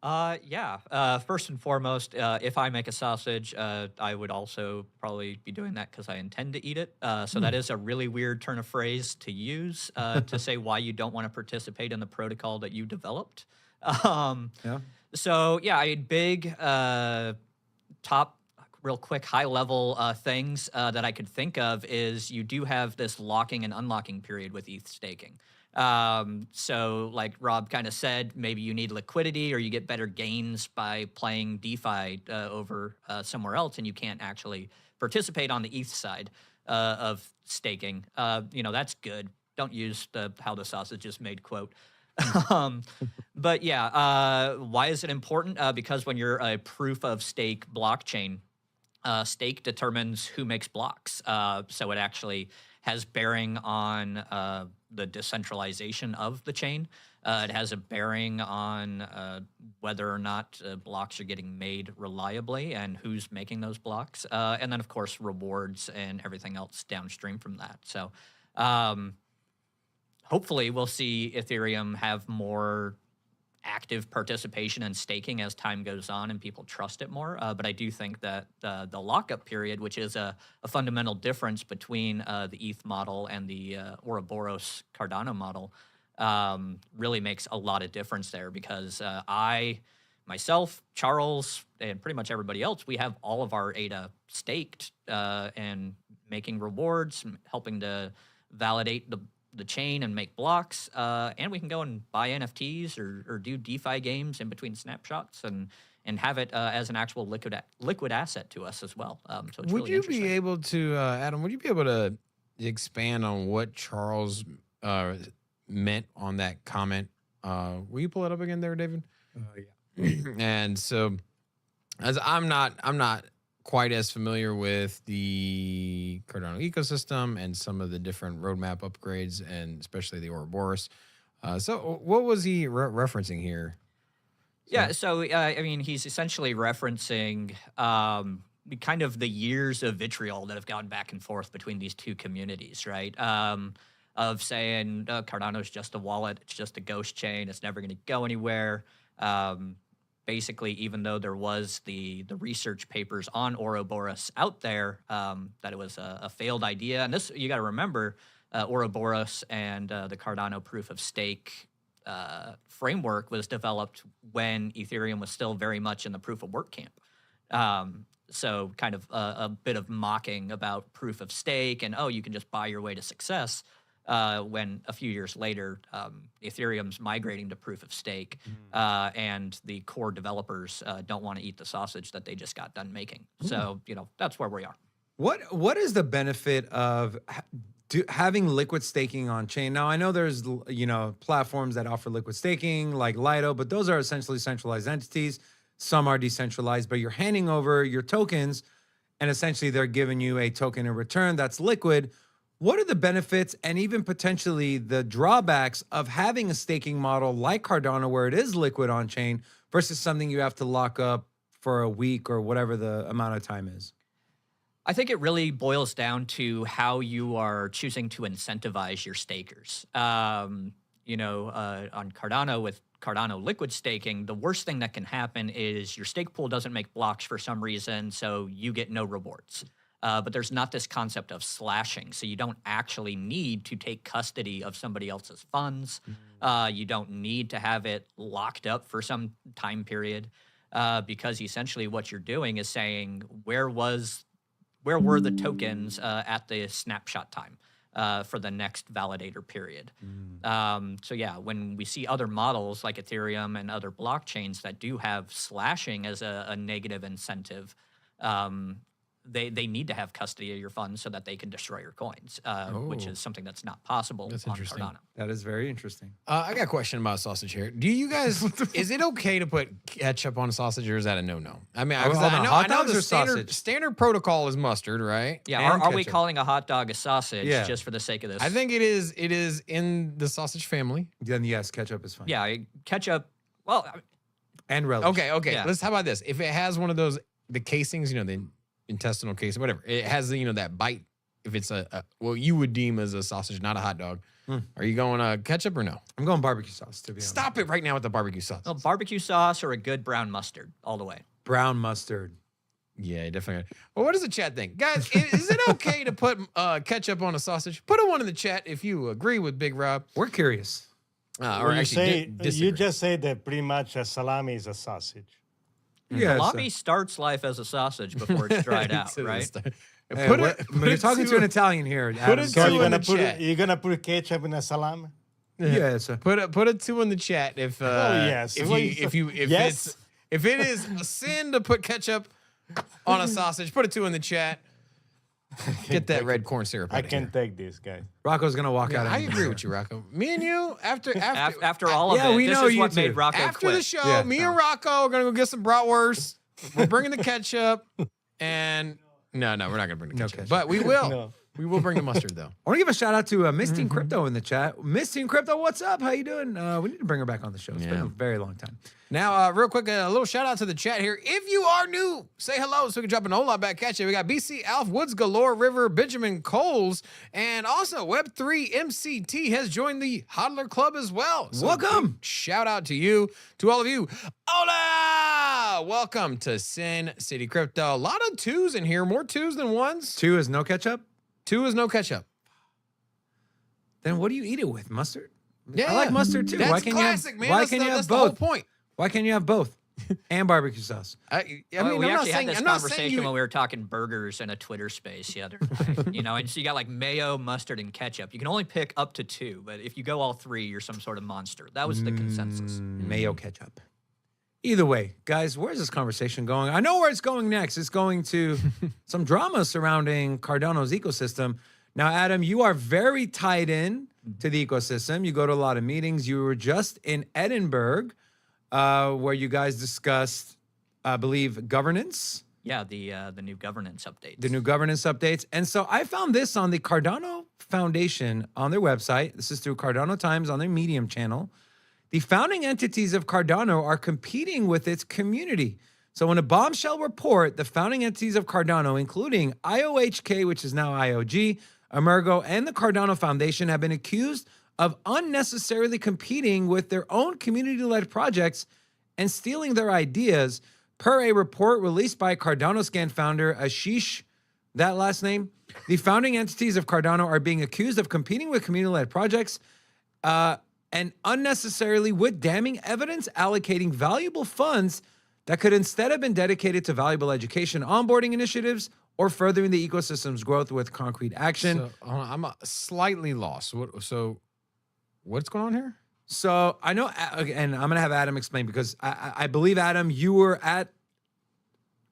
S4: First and foremost, if I make a sausage, I would also probably be doing that because I intend to eat it. So that is a really weird turn of phrase to use to say why you don't want to participate in the protocol that you developed. So yeah, big top, real quick, high level things that I could think of is you do have this locking and unlocking period with ETH staking. So like Rob kind of said, maybe you need liquidity or you get better gains by playing DeFi over somewhere else, and you can't actually participate on the ETH side of staking. That's good. Don't use how the sausage is made quote. But yeah, why is it important? Because when you're a proof of stake blockchain, stake determines who makes blocks. So it actually has bearing on the decentralization of the chain. It has a bearing on whether or not blocks are getting made reliably and who's making those blocks. And then, of course, rewards and everything else downstream from that. So hopefully we'll see Ethereum have more active participation and staking as time goes on and people trust it more. But I do think that the lockup period, which is a fundamental difference between the ETH model and the Ouroboros Cardano model, really makes a lot of difference there, because I, myself, Charles, and pretty much everybody else, we have all of our ADA staked and making rewards, helping to validate the chain and make blocks, and we can go and buy NFTs or do DeFi games in between snapshots and have it as an actual liquid asset to us as well. So it's
S3: Would
S4: really
S3: you
S4: interesting.
S3: be able to, Adam? Would you be able to expand on what Charles meant on that comment? Will you pull it up again, there, David?
S1: Yeah.
S3: And so, as I'm not quite as familiar with the Cardano ecosystem and some of the different roadmap upgrades, and especially the Ouroboros. So what was he referencing here?
S4: Yeah, so I mean, he's essentially referencing kind of the years of vitriol that have gone back and forth between these two communities, right? Of saying Cardano's just a wallet, it's just a ghost chain, it's never going to go anywhere. Basically, even though there was the research papers on Ouroboros out there, that it was a failed idea. And this, you got to remember, Ouroboros and the Cardano proof of stake framework was developed when Ethereum was still very much in the proof of work camp. So kind of a bit of mocking about proof of stake and, oh, you can just buy your way to success. When a few years later, Ethereum's migrating to proof of stake, and the core developers don't want to eat the sausage that they just got done making. So, that's where we are.
S1: What is the benefit of having liquid staking on chain? Now, I know there's platforms that offer liquid staking like Lido, but those are essentially centralized entities. Some are decentralized, but you're handing over your tokens, and essentially they're giving you a token in return that's liquid. What are the benefits and even potentially the drawbacks of having a staking model like Cardano, where it is liquid on chain, versus something you have to lock up for a week or whatever the amount of time is?
S4: I think it really boils down to how you are choosing to incentivize your stakers. On Cardano, with Cardano liquid staking, the worst thing that can happen is your stake pool doesn't make blocks for some reason, so you get no rewards. But there's not this concept of slashing, so you don't actually need to take custody of somebody else's funds. You don't need to have it locked up for some time period, because essentially what you're doing is saying, where were the tokens at the snapshot time for the next validator period? So yeah, when we see other models like Ethereum and other blockchains that do have slashing as a negative incentive, they need to have custody of your funds so that they can destroy your coins, which is something that's not possible on Cardano.
S1: That is very interesting.
S3: I got a question about sausage here. Do you guys, is it okay to put ketchup on a sausage, or is that a no-no? I mean, I know the standard protocol is mustard, right?
S4: Yeah, are we
S3: ketchup.
S4: calling a hot dog a sausage just for the sake of this?
S3: I think it is in the sausage family.
S1: Then yes, ketchup is fine.
S4: Yeah, ketchup, well...
S1: And relish.
S3: Okay.
S4: Yeah.
S3: How about this? If it has one of those, the casings, the intestinal casing, whatever, it has that bite. If it's what you would deem as a sausage, not a hot dog, are you going ketchup or no?
S1: I'm going barbecue sauce, to be honest.
S3: Stop it right now with the barbecue sauce.
S4: Well, barbecue sauce or a good brown mustard, all the way.
S1: Brown mustard.
S3: Yeah, definitely. Well, what does the chat think? Guys, is it okay to put ketchup on a sausage? Put a one in the chat if you agree with Big Rob.
S1: We're curious.
S3: Or actually disagree.
S2: You just say that pretty much a salami is a sausage.
S1: Yeah,
S4: Salami starts life as a sausage before it's dried out, right?
S1: Hey, you're talking to an Italian here. Adam.
S2: So you're gonna put ketchup in a salami?
S1: Yeah,
S3: put a 2 in the chat if
S2: yes.
S3: if it is a sin to put ketchup on a sausage. Put a 2 in the chat. Get that red corn syrup.
S2: I can't take this, guys.
S1: Rocco's gonna walk out.
S3: I agree with you, Rocco. Me and you after
S4: all of it,
S1: we
S4: this
S1: know
S4: is
S1: you
S4: what
S1: two.
S4: made Rocco
S3: after
S4: quit.
S3: the show, me and Rocco are gonna go get some bratwurst. We're bringing the ketchup. And no, we're not gonna bring the
S1: No
S3: ketchup,
S1: ketchup.
S3: but we will.
S2: No.
S3: We will bring the mustard though.
S1: I want to give a shout out to Miss Teen Crypto in the chat. Miss Teen Crypto, what's up? How you doing? We need to bring her back on the show. It's been
S3: Yeah.
S1: a very long time.
S3: Now, real quick, a little shout out to the chat here. If you are new, say hello so we can drop an hola back at you. We got BC Alf, Woods Galore, River, Benjamin Coles, and also Web3 MCT has joined the Hodler Club as well. So
S1: Welcome.
S3: big shout out to you, to all of you. Hola! Welcome to Sin City Crypto. A lot of twos in here, more twos than ones.
S1: 2 is no ketchup.
S3: 2 is no ketchup.
S1: Then what do you eat it with? Mustard?
S3: Yeah,
S1: I like mustard too.
S3: That's
S1: Why can't
S3: classic,
S1: you have,
S3: man.
S1: Why
S3: That's
S1: can't
S3: the,
S1: you have
S3: that's the whole
S1: both?
S3: point.
S1: Why can't you have both? And barbecue sauce.
S3: I mean,
S4: we
S3: I'm not
S4: actually
S3: saying,
S4: had this
S3: I'm not saying
S4: conversation
S3: you,
S4: when we were talking burgers in a Twitter space the other night. And so you got like mayo, mustard, and ketchup. You can only pick up to 2, but if you go all 3, you're some sort of monster. That was the consensus.
S1: Mayo ketchup. Either way, guys, where's this conversation going? I know where it's going next. It's going to some drama surrounding Cardano's ecosystem. Now, Adam, you are very tied in to the ecosystem. You go to a lot of meetings. You were just in Edinburgh, where you guys discussed, I believe, governance.
S4: Yeah, the new governance updates.
S1: The new governance updates. And so I found this on the Cardano Foundation on their website. This is through Cardano Times on their Medium channel. The founding entities of Cardano are competing with its community. So in a bombshell report, the founding entities of Cardano, including IOHK, which is now IOG, Emergo, and the Cardano Foundation have been accused of unnecessarily competing with their own community-led projects and stealing their ideas, per a report released by Cardano Scan founder Ashish, that last name. The founding entities of Cardano are being accused of competing with community-led projects and unnecessarily, with damning evidence, allocating valuable funds that could instead have been dedicated to valuable education onboarding initiatives or furthering the ecosystem's growth with concrete action.
S3: So, I'm slightly lost. So what's going on here?
S1: So I know, and I'm going to have Adam explain because I believe, Adam, you were at,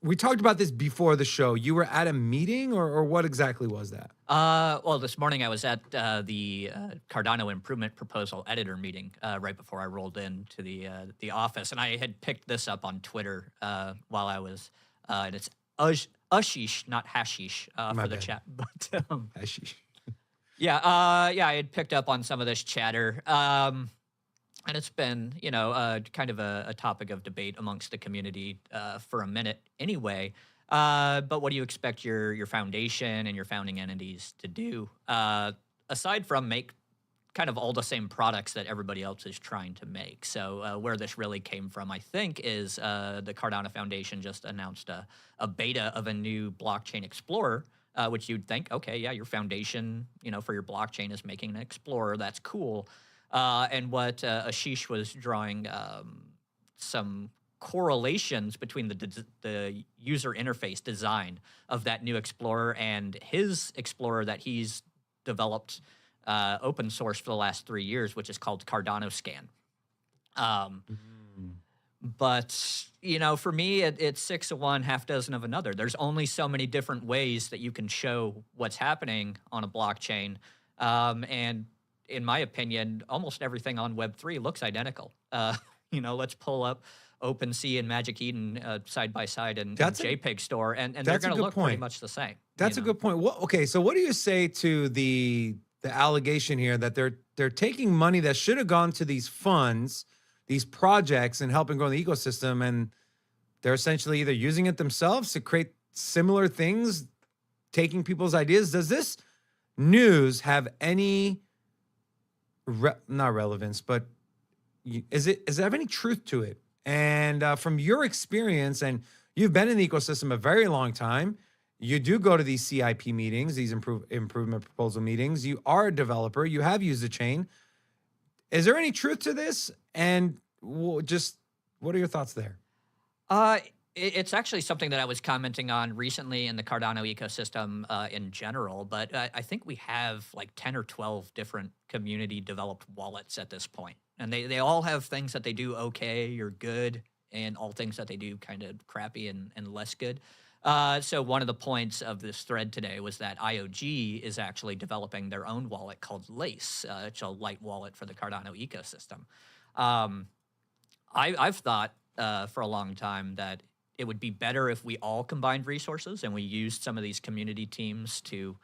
S1: we talked about this before the show. You were at a meeting or what exactly was that?
S4: Well, this morning I was at the Cardano Improvement Proposal Editor meeting right before I rolled into the office, and I had picked this up on Twitter while I was, and it's Ashish, not hashish, for the
S1: bad.
S4: chat. But
S1: Ashish.
S4: yeah, I had picked up on some of this chatter, and it's been, kind of a topic of debate amongst the community for a minute anyway. But what do you expect your foundation and your founding entities to do, aside from make kind of all the same products that everybody else is trying to make? So where this really came from, I think, is the Cardano Foundation just announced a beta of a new blockchain explorer, which you'd think, okay, yeah, your foundation, for your blockchain is making an explorer. That's cool. And what Ashish was drawing some correlations between the user interface design of that new explorer and his explorer that he's developed open source for the last 3 years, which is called Cardano Scan. But, for me, it's 6 of one, half dozen of another. There's only so many different ways that you can show what's happening on a blockchain. And in my opinion, almost everything on Web3 looks identical. Let's pull up OpenSea and Magic Eden side by side in JPEG Store, and they're going to look pretty much the same.
S1: That's a good point. Okay, so what do you say to the allegation here that they're taking money that should have gone to these funds, these projects, and helping grow the ecosystem, and they're essentially either using it themselves to create similar things, taking people's ideas? Does this news have any not relevance, but does it have any truth to it? And from your experience, and you've been in the ecosystem a very long time, you do go to these CIP meetings, these improvement proposal meetings. You are a developer. You have used the chain. Is there any truth to this? And just what are your thoughts there?
S4: It's actually something that I was commenting on recently in the Cardano ecosystem in general, but I think we have like 10 or 12 different community-developed wallets at this point. And they all have things that they do okay or good, and all things that they do kind of crappy and less good. So one of the points of this thread today was that IOG is actually developing their own wallet called Lace. It's a light wallet for the Cardano ecosystem. I've thought for a long time that it would be better if we all combined resources and we used some of these community teams to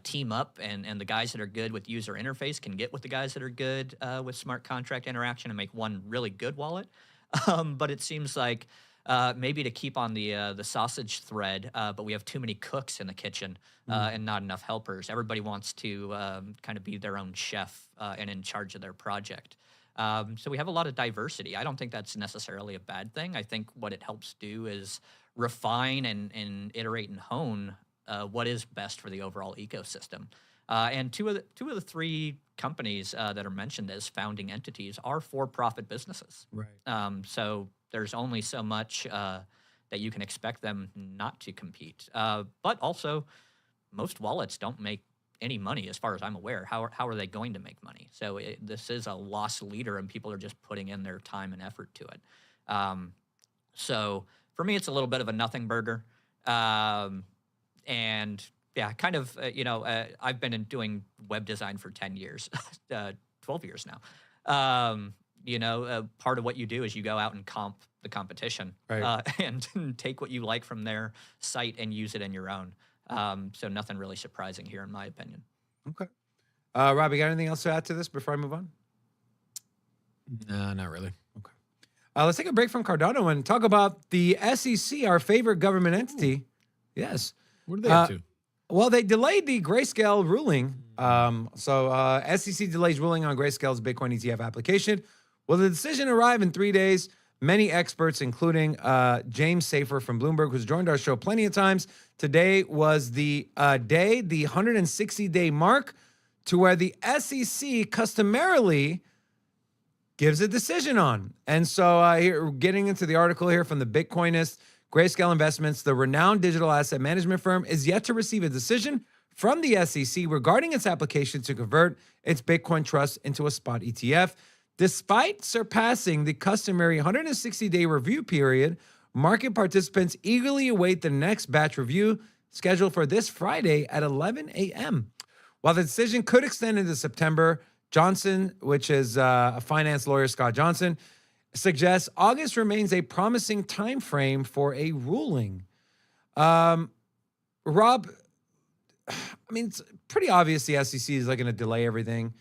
S4: team up, and the guys that are good with user interface can get with the guys that are good with smart contract interaction and make one really good wallet. But it seems like maybe to keep on the sausage thread, but we have too many cooks in the kitchen and not enough helpers. Everybody wants to kind of be their own chef and in charge of their project. So we have a lot of diversity. I don't think that's necessarily a bad thing. I think what it helps do is refine and iterate and hone what is best for the overall ecosystem. And two of the three companies that are mentioned as founding entities are for-profit businesses.
S1: Right.
S4: So there's only so much that you can expect them not to compete. But also, most wallets don't make any money, as far as I'm aware. How are they going to make money? So this is a lost leader, and people are just putting in their time and effort to it. So for me, it's a little bit of a nothing burger. And yeah, kind of, I've been doing web design for 10 years, 12 years now. Part of what you do is you go out and comp the competition,
S1: right.
S4: And take what you like from their site and use it in your own. So nothing really surprising here, in my opinion.
S1: Okay. Rob, you got anything else to add to this before I move on?
S3: No, not really.
S1: Okay. Let's take a break from Cardano and talk about the SEC, our favorite government entity. Ooh. Yes.
S3: What are they up to?
S1: Well, they delayed the Grayscale ruling. SEC delays ruling on Grayscale's Bitcoin ETF application. Will the decision arrive in 3 days? Many experts, including James Safer from Bloomberg, who's joined our show plenty of times. Today was the 160-day mark to where the SEC customarily gives a decision on. And so here, getting into the article here from the Bitcoinist, Grayscale Investments, the renowned digital asset management firm, is yet to receive a decision from the SEC regarding its application to convert its Bitcoin trust into a spot ETF. Despite surpassing the customary 160-day review period, market participants eagerly await the next batch review scheduled for this Friday at 11 a.m. While the decision could extend into September, Johnson, which is a finance lawyer, Scott Johnson, suggests August remains a promising time frame for a ruling. Rob, I mean, it's pretty obvious the SEC is like going to delay everything.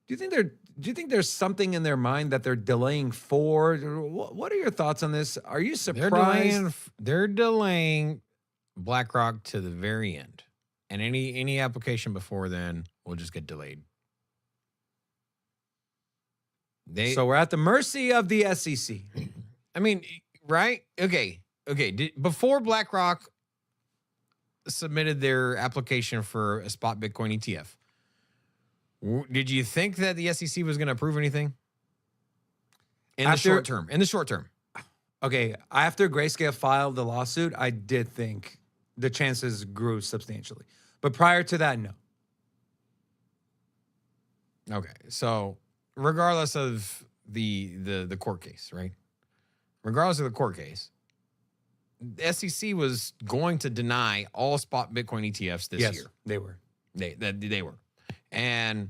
S1: Do you think there's something in their mind that they're delaying for? What are your thoughts on this? Are you surprised?
S3: They're delaying BlackRock to the very end, and any application before then will just get delayed.
S1: So we're at the mercy of the SEC.
S3: I mean, right? Okay. Before BlackRock submitted their application for a spot Bitcoin ETF, did you think that the SEC was going to approve anything in the short term? In the short term.
S1: Okay, after Grayscale filed the lawsuit, I did think the chances grew substantially. But prior to that, no.
S3: Okay, so regardless of the court case, right? Regardless of the court case, the SEC was going to deny all spot Bitcoin ETFs this year.
S1: They were.
S3: They were. And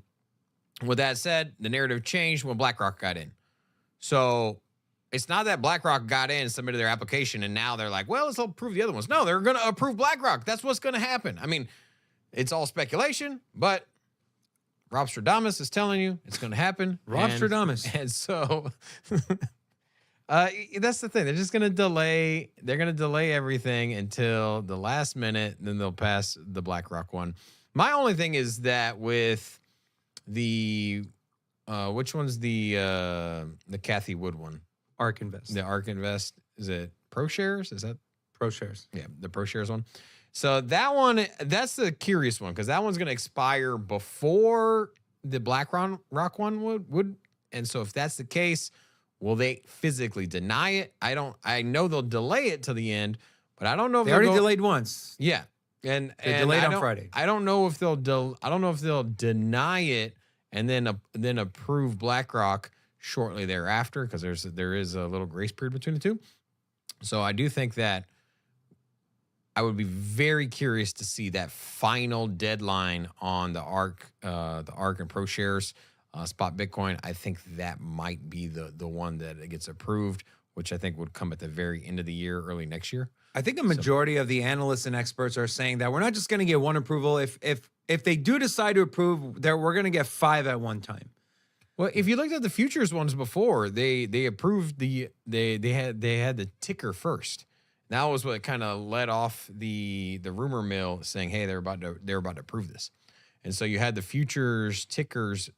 S3: with that said, the narrative changed when BlackRock got in. So it's not that BlackRock got in, submitted their application, and now they're like, well, let's approve the other ones. No, they're going to approve BlackRock. That's what's going to happen. I mean, it's all speculation, but Rob Stradamus is telling you it's going to happen.
S1: Stradamus.
S3: And so that's the thing. They're just going to delay. They're going to delay everything until the last minute. Then they'll pass the BlackRock one. My only thing is that with the which one's the Cathie Wood one?
S1: ARK Invest.
S3: The ARK Invest. Is it ProShares? Is that
S1: ProShares?
S3: Yeah, the ProShares one. So that one, that's the curious one because that one's going to expire before the BlackRock one would. And so if that's the case, will they physically deny it? I know they'll delay it to the end, but I don't know if
S1: they already delayed once.
S3: Yeah. And
S1: they delayed on Friday.
S3: I don't know if they'll deny it and then approve BlackRock shortly thereafter because there is a little grace period between the two. So I do think that I would be very curious to see that final deadline on the ARK and ProShares spot Bitcoin. I think that might be the one that gets approved which I think would come at the very end of the year, early next year.
S1: I think a majority of the analysts and experts are saying that we're not just going to get one approval. If they do decide to approve, we're going to get 5 at one time.
S3: Well, if you looked at the futures ones before, they approved they had the ticker first. That was what kind of led off the rumor mill saying, hey, they're about to approve this. And so you had the futures tickers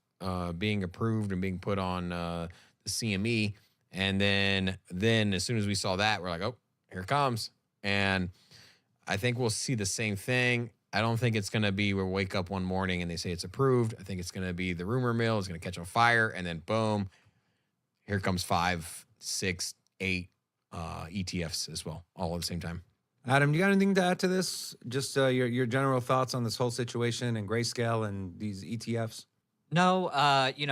S3: being approved and being put on the CME. And then as soon as we saw that, we're like, oh, here it comes. And I think we'll see the same thing. I don't think it's going to be we'll wake up one morning and they say it's approved. I think it's going to be the rumor mill is going to catch on fire. And then boom, here comes 5, 6, 8 ETFs as well, all at the same time.
S1: Adam, you got anything to add to this? Just your general thoughts on this whole situation and Grayscale and these ETFs?
S4: No,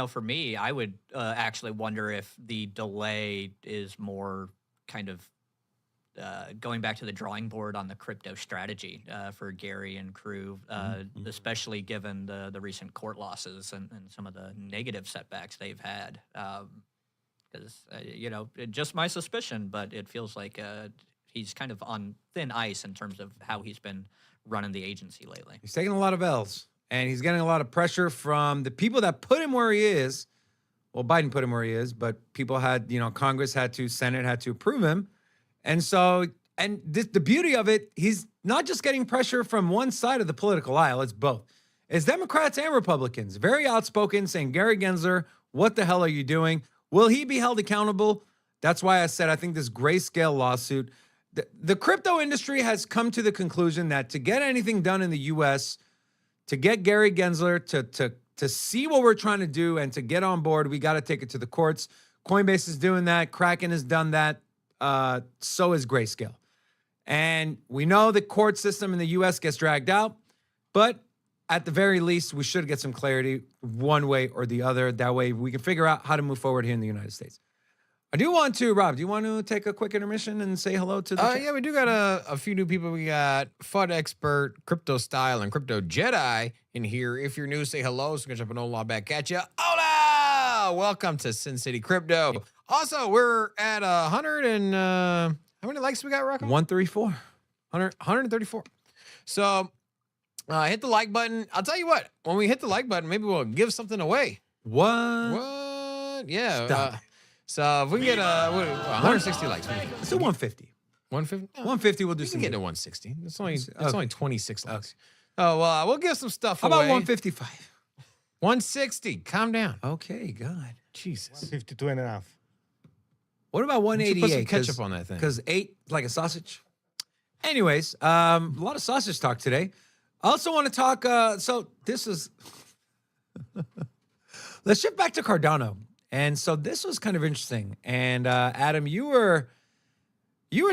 S4: for me, I would actually wonder if the delay is more kind of going back to the drawing board on the crypto strategy for Gary and crew, especially given the recent court losses and some of the negative setbacks they've had. Because, just my suspicion, but it feels like he's kind of on thin ice in terms of how he's been running the agency lately.
S1: He's taking a lot of L's, and he's getting a lot of pressure from the people that put him where he is. Well, Biden put him where he is, but people had, Congress had to, Senate had to approve him. And so, the beauty of it, he's not just getting pressure from one side of the political aisle, it's both. It's Democrats and Republicans, very outspoken, saying, Gary Gensler, what the hell are you doing? Will he be held accountable? That's why I said I think this Grayscale lawsuit, the crypto industry has come to the conclusion that to get anything done in the U.S., to get Gary Gensler to see what we're trying to do and to get on board, we got to take it to the courts. Coinbase is doing that. Kraken has done that. So is Grayscale. And we know the court system in the U.S. gets dragged out, but at the very least, we should get some clarity one way or the other. That way we can figure out how to move forward here in the United States. I do want to, Rob, do you want to take a quick intermission and say hello to the chat?
S3: Yeah, we do got a few new people. We got FUD Expert, Crypto Style, and Crypto Jedi in here. If you're new, say hello. So we're going to jump an hola back at you. Hola! Welcome to Sin City Crypto. Also, we're at 100 and how many likes we got, Rocco?
S1: 134.
S3: 134. So hit the like button. I'll tell you what, when we hit the like button, maybe we'll give something away.
S1: What?
S3: Yeah.
S1: Stop.
S3: So if we can get 160 likes.
S1: It's a 150.
S3: 150?
S1: 150, we'll do
S3: We can
S1: some.
S3: get to 160. It's only 26 likes.
S1: Okay.
S3: Oh, well, we'll give some stuff
S1: How
S3: away.
S1: about 155?
S3: 160. Calm down.
S1: Okay, God.
S3: Jesus.
S2: 52 and a half.
S1: What about
S3: Why don't you
S1: 188?
S3: put some ketchup on that thing.
S1: Because 8 is like a sausage. Anyways, a lot of sausage talk today. I also want to talk, so this is, let's shift back to Cardano. And so this was kind of interesting. And Adam, you were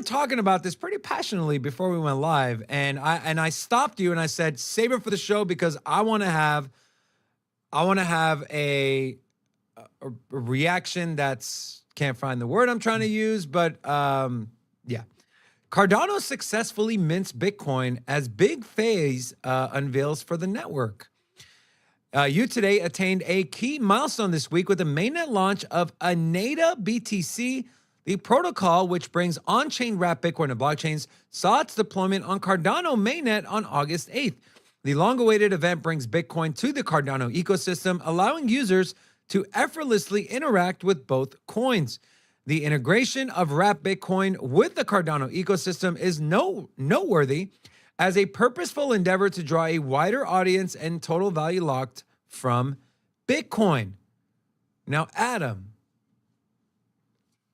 S1: talking about this pretty passionately before we went live. And I stopped you and I said, save it for the show because I want to have a reaction that's, can't find the word I'm trying to use, but yeah. Cardano successfully mints Bitcoin as Big Phase unveils for the network. You today attained a key milestone this week with the mainnet launch of ANATA BTC. The protocol, which brings on-chain wrapped Bitcoin to blockchains, saw its deployment on Cardano mainnet on August 8th. The long-awaited event brings Bitcoin to the Cardano ecosystem, allowing users to effortlessly interact with both coins. The integration of wrapped Bitcoin with the Cardano ecosystem is noteworthy as a purposeful endeavor to draw a wider audience and total value locked from Bitcoin. Now, Adam,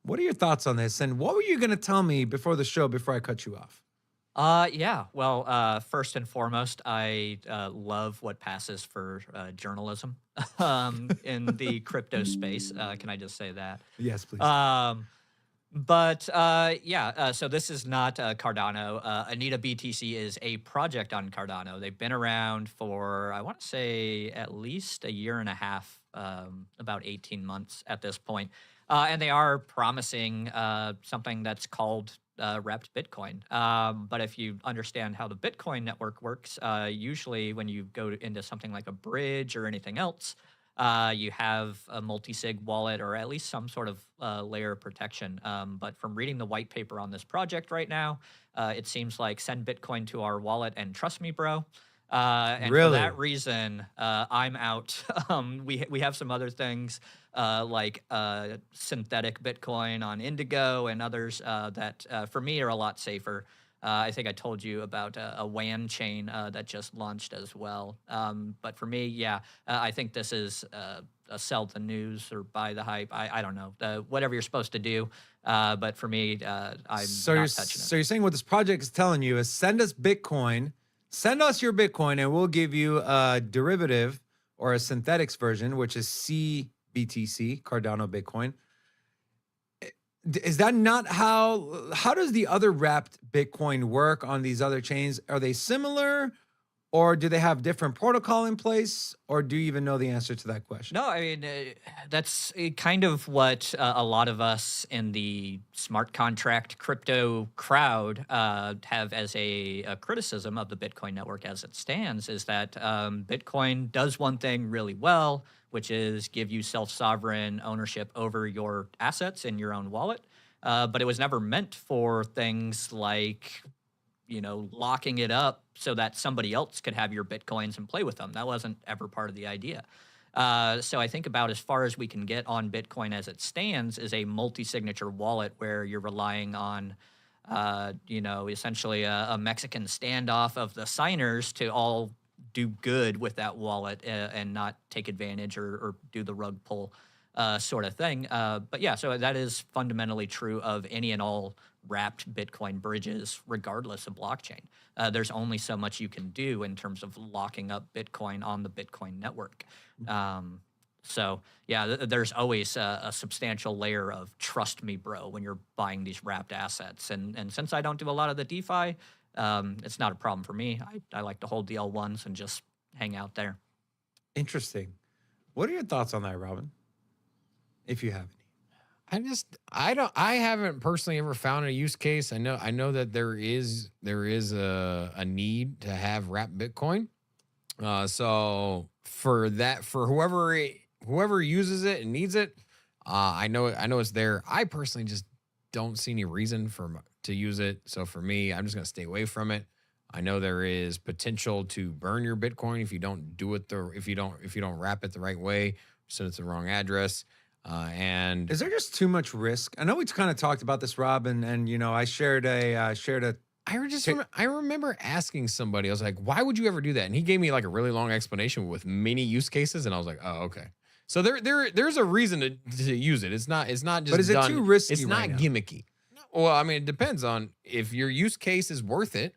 S1: what are your thoughts on this? And what were you going to tell me before the show, before I cut you off?
S4: Yeah. Well, first and foremost, I love what passes for journalism in the crypto space. Can I just say that?
S1: Yes, please.
S4: So this is not Cardano. ANATA BTC is a project on Cardano. They've been around for, I want to say, at least a year and a half, about 18 months at this point. And they are promising something that's called wrapped Bitcoin. But if you understand how the Bitcoin network works, usually when you go into something like a bridge or anything else, you have a multi-sig wallet or at least some sort of layer of protection. But from reading the white paper on this project right now, it seems like send Bitcoin to our wallet and trust me, bro. And for
S1: Really?
S4: that reason, I'm out. We have some other things like synthetic Bitcoin on Indigo and others that for me are a lot safer. I think I told you about a WAN chain that just launched as well. But for me, yeah, I think this is a sell the news or buy the hype. I don't know, whatever you're supposed to do. But for me, I'm
S1: So
S4: not
S1: you're
S4: touching it.
S1: so you're saying what this project is telling you is send us Bitcoin, send us your Bitcoin, and we'll give you a derivative or a synthetics version, which is CBTC, Cardano Bitcoin. Is that not how does the other wrapped Bitcoin work on these other chains? Are they similar, or do they have different protocol in place, or do you even know the answer to that question?
S4: No, I mean, that's kind of what a lot of us in the smart contract crypto crowd have as a criticism of the Bitcoin network as it stands, is that Bitcoin does one thing really well, which is give you self-sovereign ownership over your assets in your own wallet. But it was never meant for things like, locking it up so that somebody else could have your Bitcoins and play with them. That wasn't ever part of the idea. So I think about as far as we can get on Bitcoin as it stands is a multi-signature wallet where you're relying on, essentially a Mexican standoff of the signers to all do good with that wallet and not take advantage or do the rug pull sort of thing. But yeah, so that is fundamentally true of any and all wrapped Bitcoin bridges, regardless of blockchain. There's only so much you can do in terms of locking up Bitcoin on the Bitcoin network. So yeah, there's always a substantial layer of trust me, bro, when you're buying these wrapped assets. And since I don't do a lot of the DeFi, it's not a problem for me. I like to hold the L1s and just hang out there.
S1: Interesting. What are your thoughts on that, Robin? If you have any.
S3: I haven't personally ever found a use case. I know that there is a need to have wrapped Bitcoin. So for whoever uses it and needs it, I know it's there. I personally just don't see any reason to use it. So for me, I'm just gonna stay away from it. I know there is potential to burn your Bitcoin if you don't do it if you don't wrap it the right way, send it to the wrong address. And
S1: is there just too much risk? I know we kind of talked about this, Rob, and I shared a
S3: I remember asking somebody, I was like, why would you ever do that? And he gave me like a really long explanation with many use cases, and I was like, oh, okay. So there's a reason to use it. It's not just.
S1: But is it too risky?
S3: It's not gimmicky. Well, I mean, it depends on if your use case is worth it,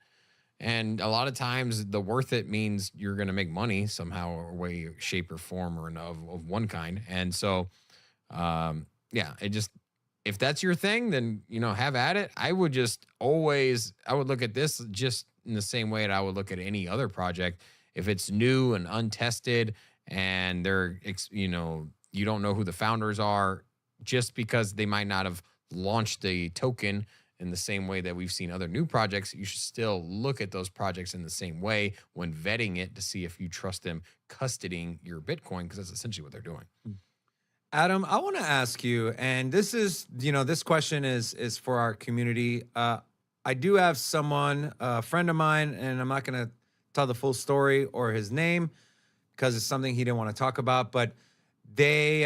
S3: and a lot of times the worth it means you're going to make money somehow, or way, shape, or form, or of one kind. And so, yeah, if that's your thing, then, have at it. I would look at this just in the same way that I would look at any other project. If it's new and untested and you don't know who the founders are, just because they might not have launched the token in the same way that we've seen other new projects, you should still look at those projects in the same way when vetting it to see if you trust them custodying your Bitcoin, because that's essentially what they're doing.
S1: Adam, I want to ask you, and this is, this question is for our community. I do have someone, a friend of mine, and I'm not going to tell the full story or his name because it's something he didn't want to talk about, but they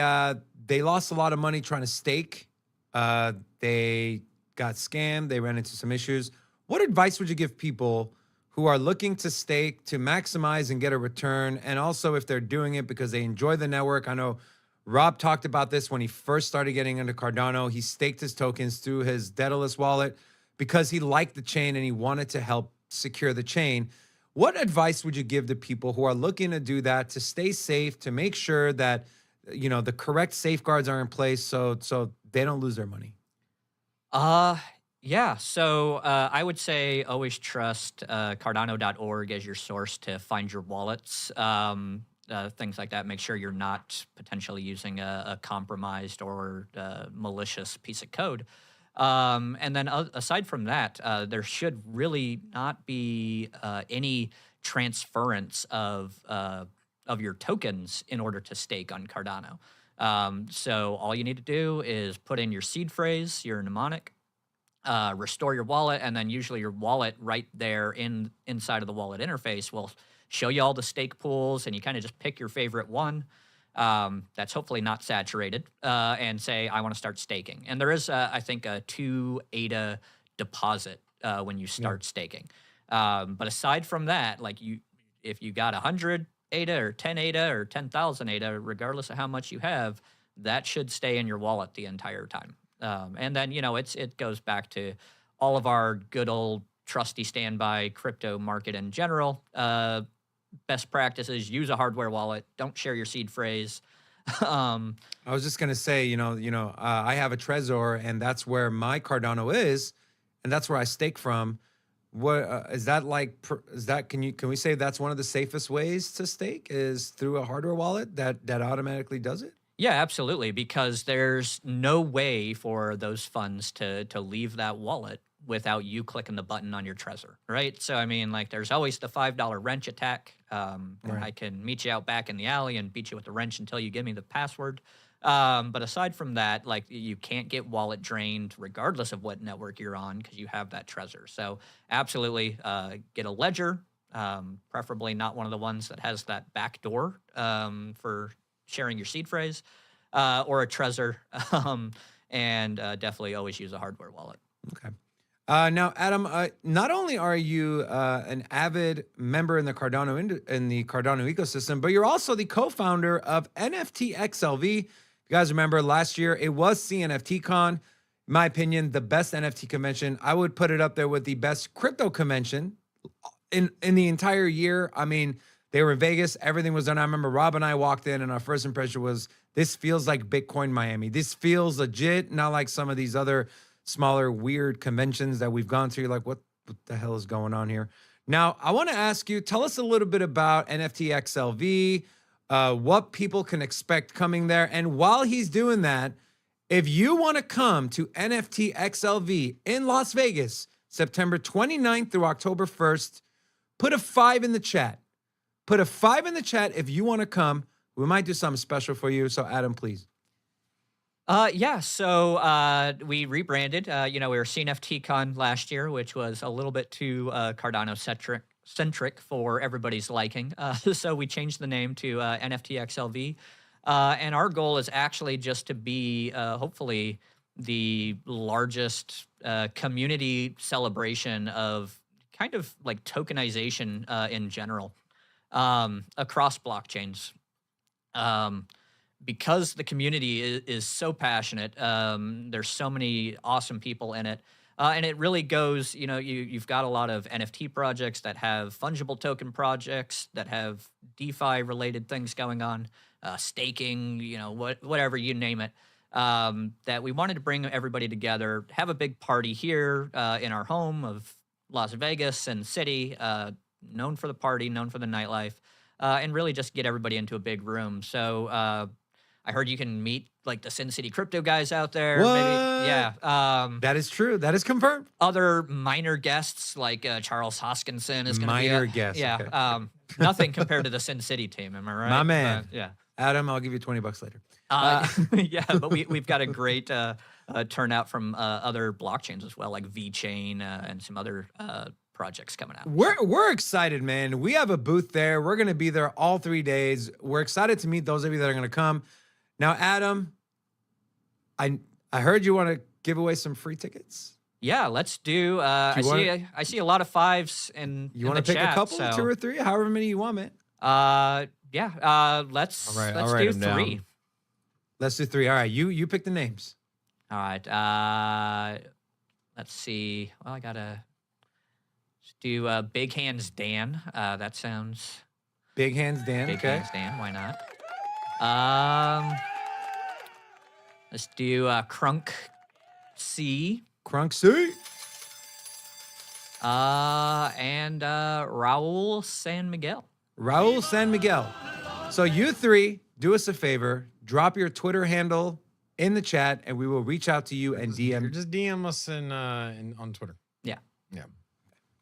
S1: lost a lot of money trying to stake. They got scammed. They ran into some issues. What advice would you give people who are looking to stake to maximize and get a return? And also if they're doing it because they enjoy the network. I know Rob talked about this when he first started getting into Cardano. He staked his tokens through his Daedalus wallet because he liked the chain and he wanted to help secure the chain. What advice would you give to people who are looking to do that, to stay safe, to make sure that, the correct safeguards are in place so they don't lose their money?
S4: Yeah. So I would say always trust Cardano.org as your source to find your wallets. Things like that. Make sure you're not potentially using a compromised or malicious piece of code. And then aside from that, there should really not be any transference of of your tokens in order to stake on Cardano. So all you need to do is put in your seed phrase, your mnemonic, restore your wallet, and then usually your wallet right there inside of the wallet interface will show you all the stake pools, and you kind of just pick your favorite one that's hopefully not saturated, and say, I want to start staking. And there is, I think, a 2 ADA deposit when you start staking. But aside from that, like if you got 100 ADA or 10 ADA or 10,000 ADA, regardless of how much you have, that should stay in your wallet the entire time. And then, it goes back to all of our good old trusty standby crypto market in general. Best practices: use a hardware wallet. Don't share your seed phrase.
S1: I was just gonna say, I have a Trezor, and that's where my Cardano is, and that's where I stake from. What is that like? Is that can we say that's one of the safest ways to stake is through a hardware wallet that automatically does it?
S4: Yeah, absolutely, because there's no way for those funds to leave that wallet without you clicking the button on your Trezor, right? So, I mean, like, there's always the $5 wrench attack. I can meet you out back in the alley and beat you with the wrench until you give me the password. But aside from that, like, you can't get wallet drained regardless of what network you're on because you have that Trezor. So, absolutely, get a ledger, preferably not one of the ones that has that back door for sharing your seed phrase, or a Trezor, and definitely always use a hardware wallet.
S1: Okay. Now, Adam, not only are you an avid member in the Cardano ecosystem, but you're also the co-founder of NFTXLV. If you guys remember last year, it was CNFTCon. In my opinion, the best NFT convention. I would put it up there with the best crypto convention in the entire year. I mean, they were in Vegas. Everything was done. I remember Rob and I walked in, and our first impression was, this feels like Bitcoin Miami. This feels legit, not like some of these other smaller, weird conventions that we've gone to. You're like, what the hell is going on here? Now, I want to ask you, tell us a little bit about NFTXLV, what people can expect coming there. And while he's doing that, if you want to come to NFTXLV in Las Vegas, September 29th through October 1st, put a 5 in the chat. Put a 5 in the chat if you want to come. We might do something special for you. So, Adam, please.
S4: So we rebranded. We were CNFTCon last year, which was a little bit too Cardano-centric for everybody's liking. So we changed the name to NFTXLV. And our goal is actually just to be, hopefully, the largest community celebration of kind of like tokenization in general. Across blockchains, because the community is so passionate. There's so many awesome people in it, and it really goes. You've got a lot of NFT projects that have fungible token projects that have DeFi related things going on, staking, whatever you name it. That we wanted to bring everybody together, have a big party here in our home of Las Vegas and city. Known for the party, known for the nightlife, and really just get everybody into a big room. So I heard you can meet like the Sin City crypto guys out there.
S1: What?
S4: Maybe, yeah.
S1: That is true. That is confirmed.
S3: Other minor guests like Charles Hoskinson is going to be
S1: minor guest.
S3: Yeah.
S1: Okay.
S3: Nothing compared to the Sin City team. Am I right?
S1: My man.
S3: Yeah.
S1: Adam, I'll give you $20 later.
S3: Yeah, but we've got a great turnout from other blockchains as well, like VeChain and some other projects coming out.
S1: We're excited, man. We have a booth there. We're going to be there all 3 days. We're excited to meet those of you that are going to come. Now, Adam, I heard you want to give away some free tickets.
S3: Yeah, let's do. I see a lot of 5s in.
S1: You want to pick a couple, 2 or 3, however many you want, man.
S3: Yeah. Let's do 3.
S1: Let's do 3. All right, you pick the names.
S3: All right. Let's see. Well, I gotta do Big Hands Dan. That sounds.
S1: Big Hands Dan.
S3: Big
S1: Okay.
S3: Hands Dan. Why not? Let's do Crunk C.
S1: Crunk C.
S3: And Raul San Miguel.
S1: Raul San Miguel. So you 3, do us a favor. Drop your Twitter handle in the chat, and we will reach out to you and DM.
S10: Just DM us on Twitter.
S3: Yeah.
S10: Yeah.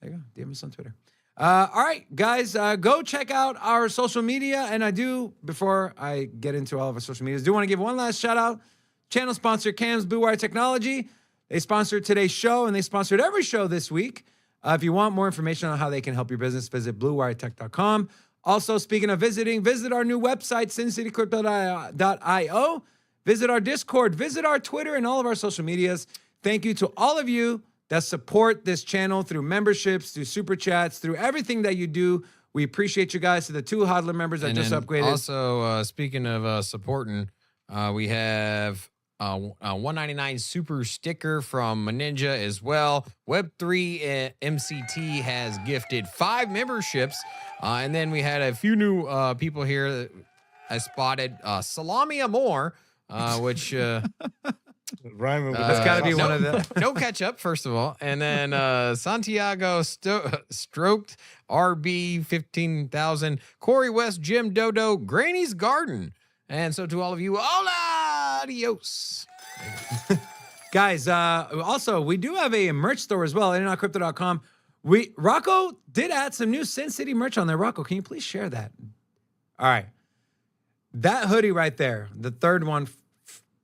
S1: There you go. DM us on Twitter. All right, guys, go check out our social media. And before I get into all of our social medias, do want to give one last shout out. Channel sponsor, Cam's Blue Wire Technology. They sponsored today's show, and they sponsored every show this week. If you want more information on how they can help your business, visit bluewiretech.com. Also, speaking of visiting, visit our new website, sincitycrypto.io. Visit our Discord, visit our Twitter, and all of our social medias. Thank you to all of you that support this channel through memberships, through super chats, through everything that you do. We appreciate you guys. To the 2 hodler members that just upgraded.
S3: Also, speaking of supporting, we have a $199 super sticker from Ninja as well. Web3 MCT has gifted 5 memberships. And then we had a few new people here that I spotted. Salami Amor, which...
S1: that's got to be one of them.
S3: No Ketchup, first of all. And then Santiago Stroked, RB 15,000, Corey West, Jim Dodo, Granny's Garden. And so to all of you, hola, adios.
S1: Guys, also, we do have a merch store as well, internetcrypto.com. Rocco did add some new Sin City merch on there. Rocco, can you please share that? All right. That hoodie right there, the third one,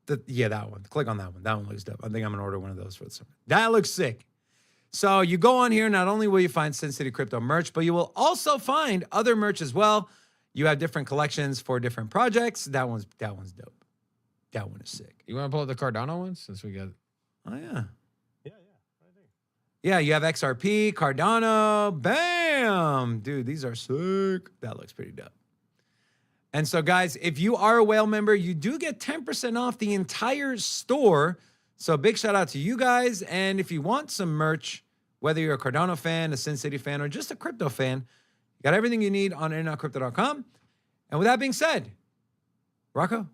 S1: that one. Click on that one. That one looks dope. I think I'm going to order one of those for the summer. That looks sick. So you go on here, not only will you find Sin City Crypto merch, but you will also find other merch as well. You have different collections for different projects. That one's dope. That one is sick.
S3: You want to pull up the Cardano ones since we got...
S1: Oh, yeah. Yeah, you have XRP, Cardano, bam! Dude, these are sick. That looks pretty dope. And so, guys, if you are a Whale member, you do get 10% off the entire store. So big shout out to you guys. And if you want some merch, whether you're a Cardano fan, a Sin City fan, or just a crypto fan, you got everything you need on internetcrypto.com. And with that being said, Rocco?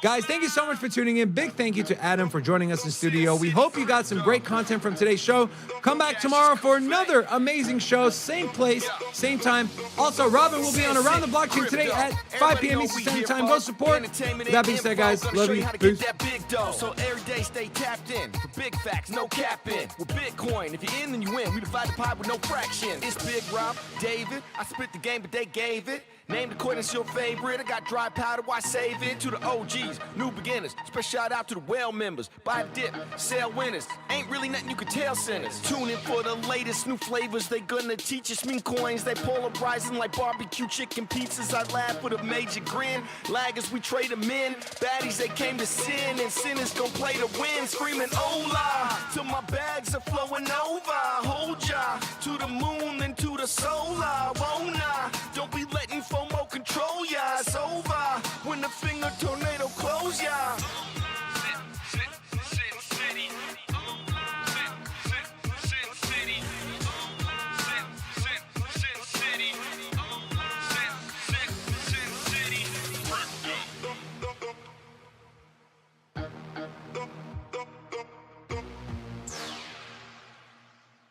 S1: Guys, thank you so much for tuning in. Big thank you to Adam for joining us in studio. We hope you got some great content from today's show. Come back tomorrow for another amazing show. Same place, same time. Also, Robin will be on Around the Blockchain today at 5 p.m. Eastern Standard Time. Go support. With that being said, guys, love you. Peace.
S10: So every day stay tapped in. For big facts, no capping. With Bitcoin, if you're in, then you win. We divide the pie with no fraction. It's Big Rob, David. I split the game, but they gave it. Name the coin that's your favorite. I got dry powder, why save it? To the OGs, new beginners. Special shout out to the Whale members. Buy the dip, sell winners. Ain't really nothing you can tell sinners. Tune in for the latest new flavors. They gonna teach us mean coins. They polarizing like barbecue chicken pizzas. I laugh with a major grin. Laggers, we trade them in. Baddies, they came to sin. And sinners gon' play to win. Screaming, hola, till my bags are flowing over. Hold ya to the moon and to the solar. Won't I? Don't be letting FOMO control ya. It's over when the finger turn